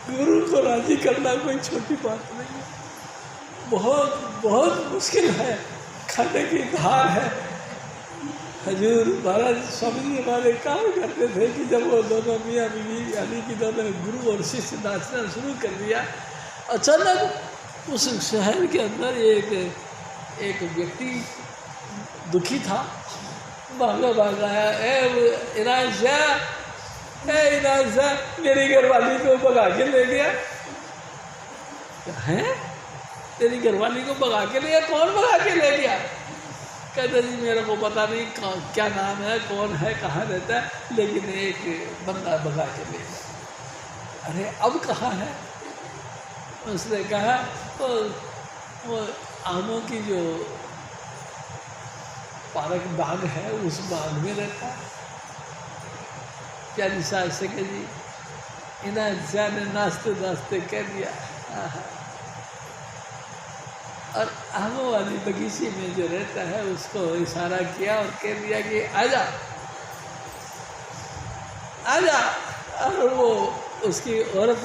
Speaker 2: गुरु को राजी करना कोई छोटी बात नहीं है, बहुत बहुत मुश्किल है, खाने की धार है। हजूर महाराज स्वामी जी हमारे काम करते थे कि जब वो दोनों मियाँ बीवी यानी कि दोनों गुरु और शिष्य नाचना शुरू कर दिया, अचानक उस शहर के अंदर एक व्यक्ति दुखी था, भागा आया, इनायत शाह मेरी घरवाली को भगा के ले गया। है तेरी घरवाली को भगा के ले गया? कौन भगा के ले गया? कहते जी मेरे को पता नहीं क्या नाम है, कौन है, कहाँ रहता है, लेकिन एक बंदा भगा के ले गया। अरे अब कहाँ है? उसने कहा वो आमों की जो पार्क बाग है उस बाग में रहता है। प्यारी सास से जी इनायत शाह ने नाचते नाचते कह दिया, और आमों वाली बगीचे में जो रहता है उसको इशारा किया और कह दिया कि आजा आजा। और वो उसकी औरत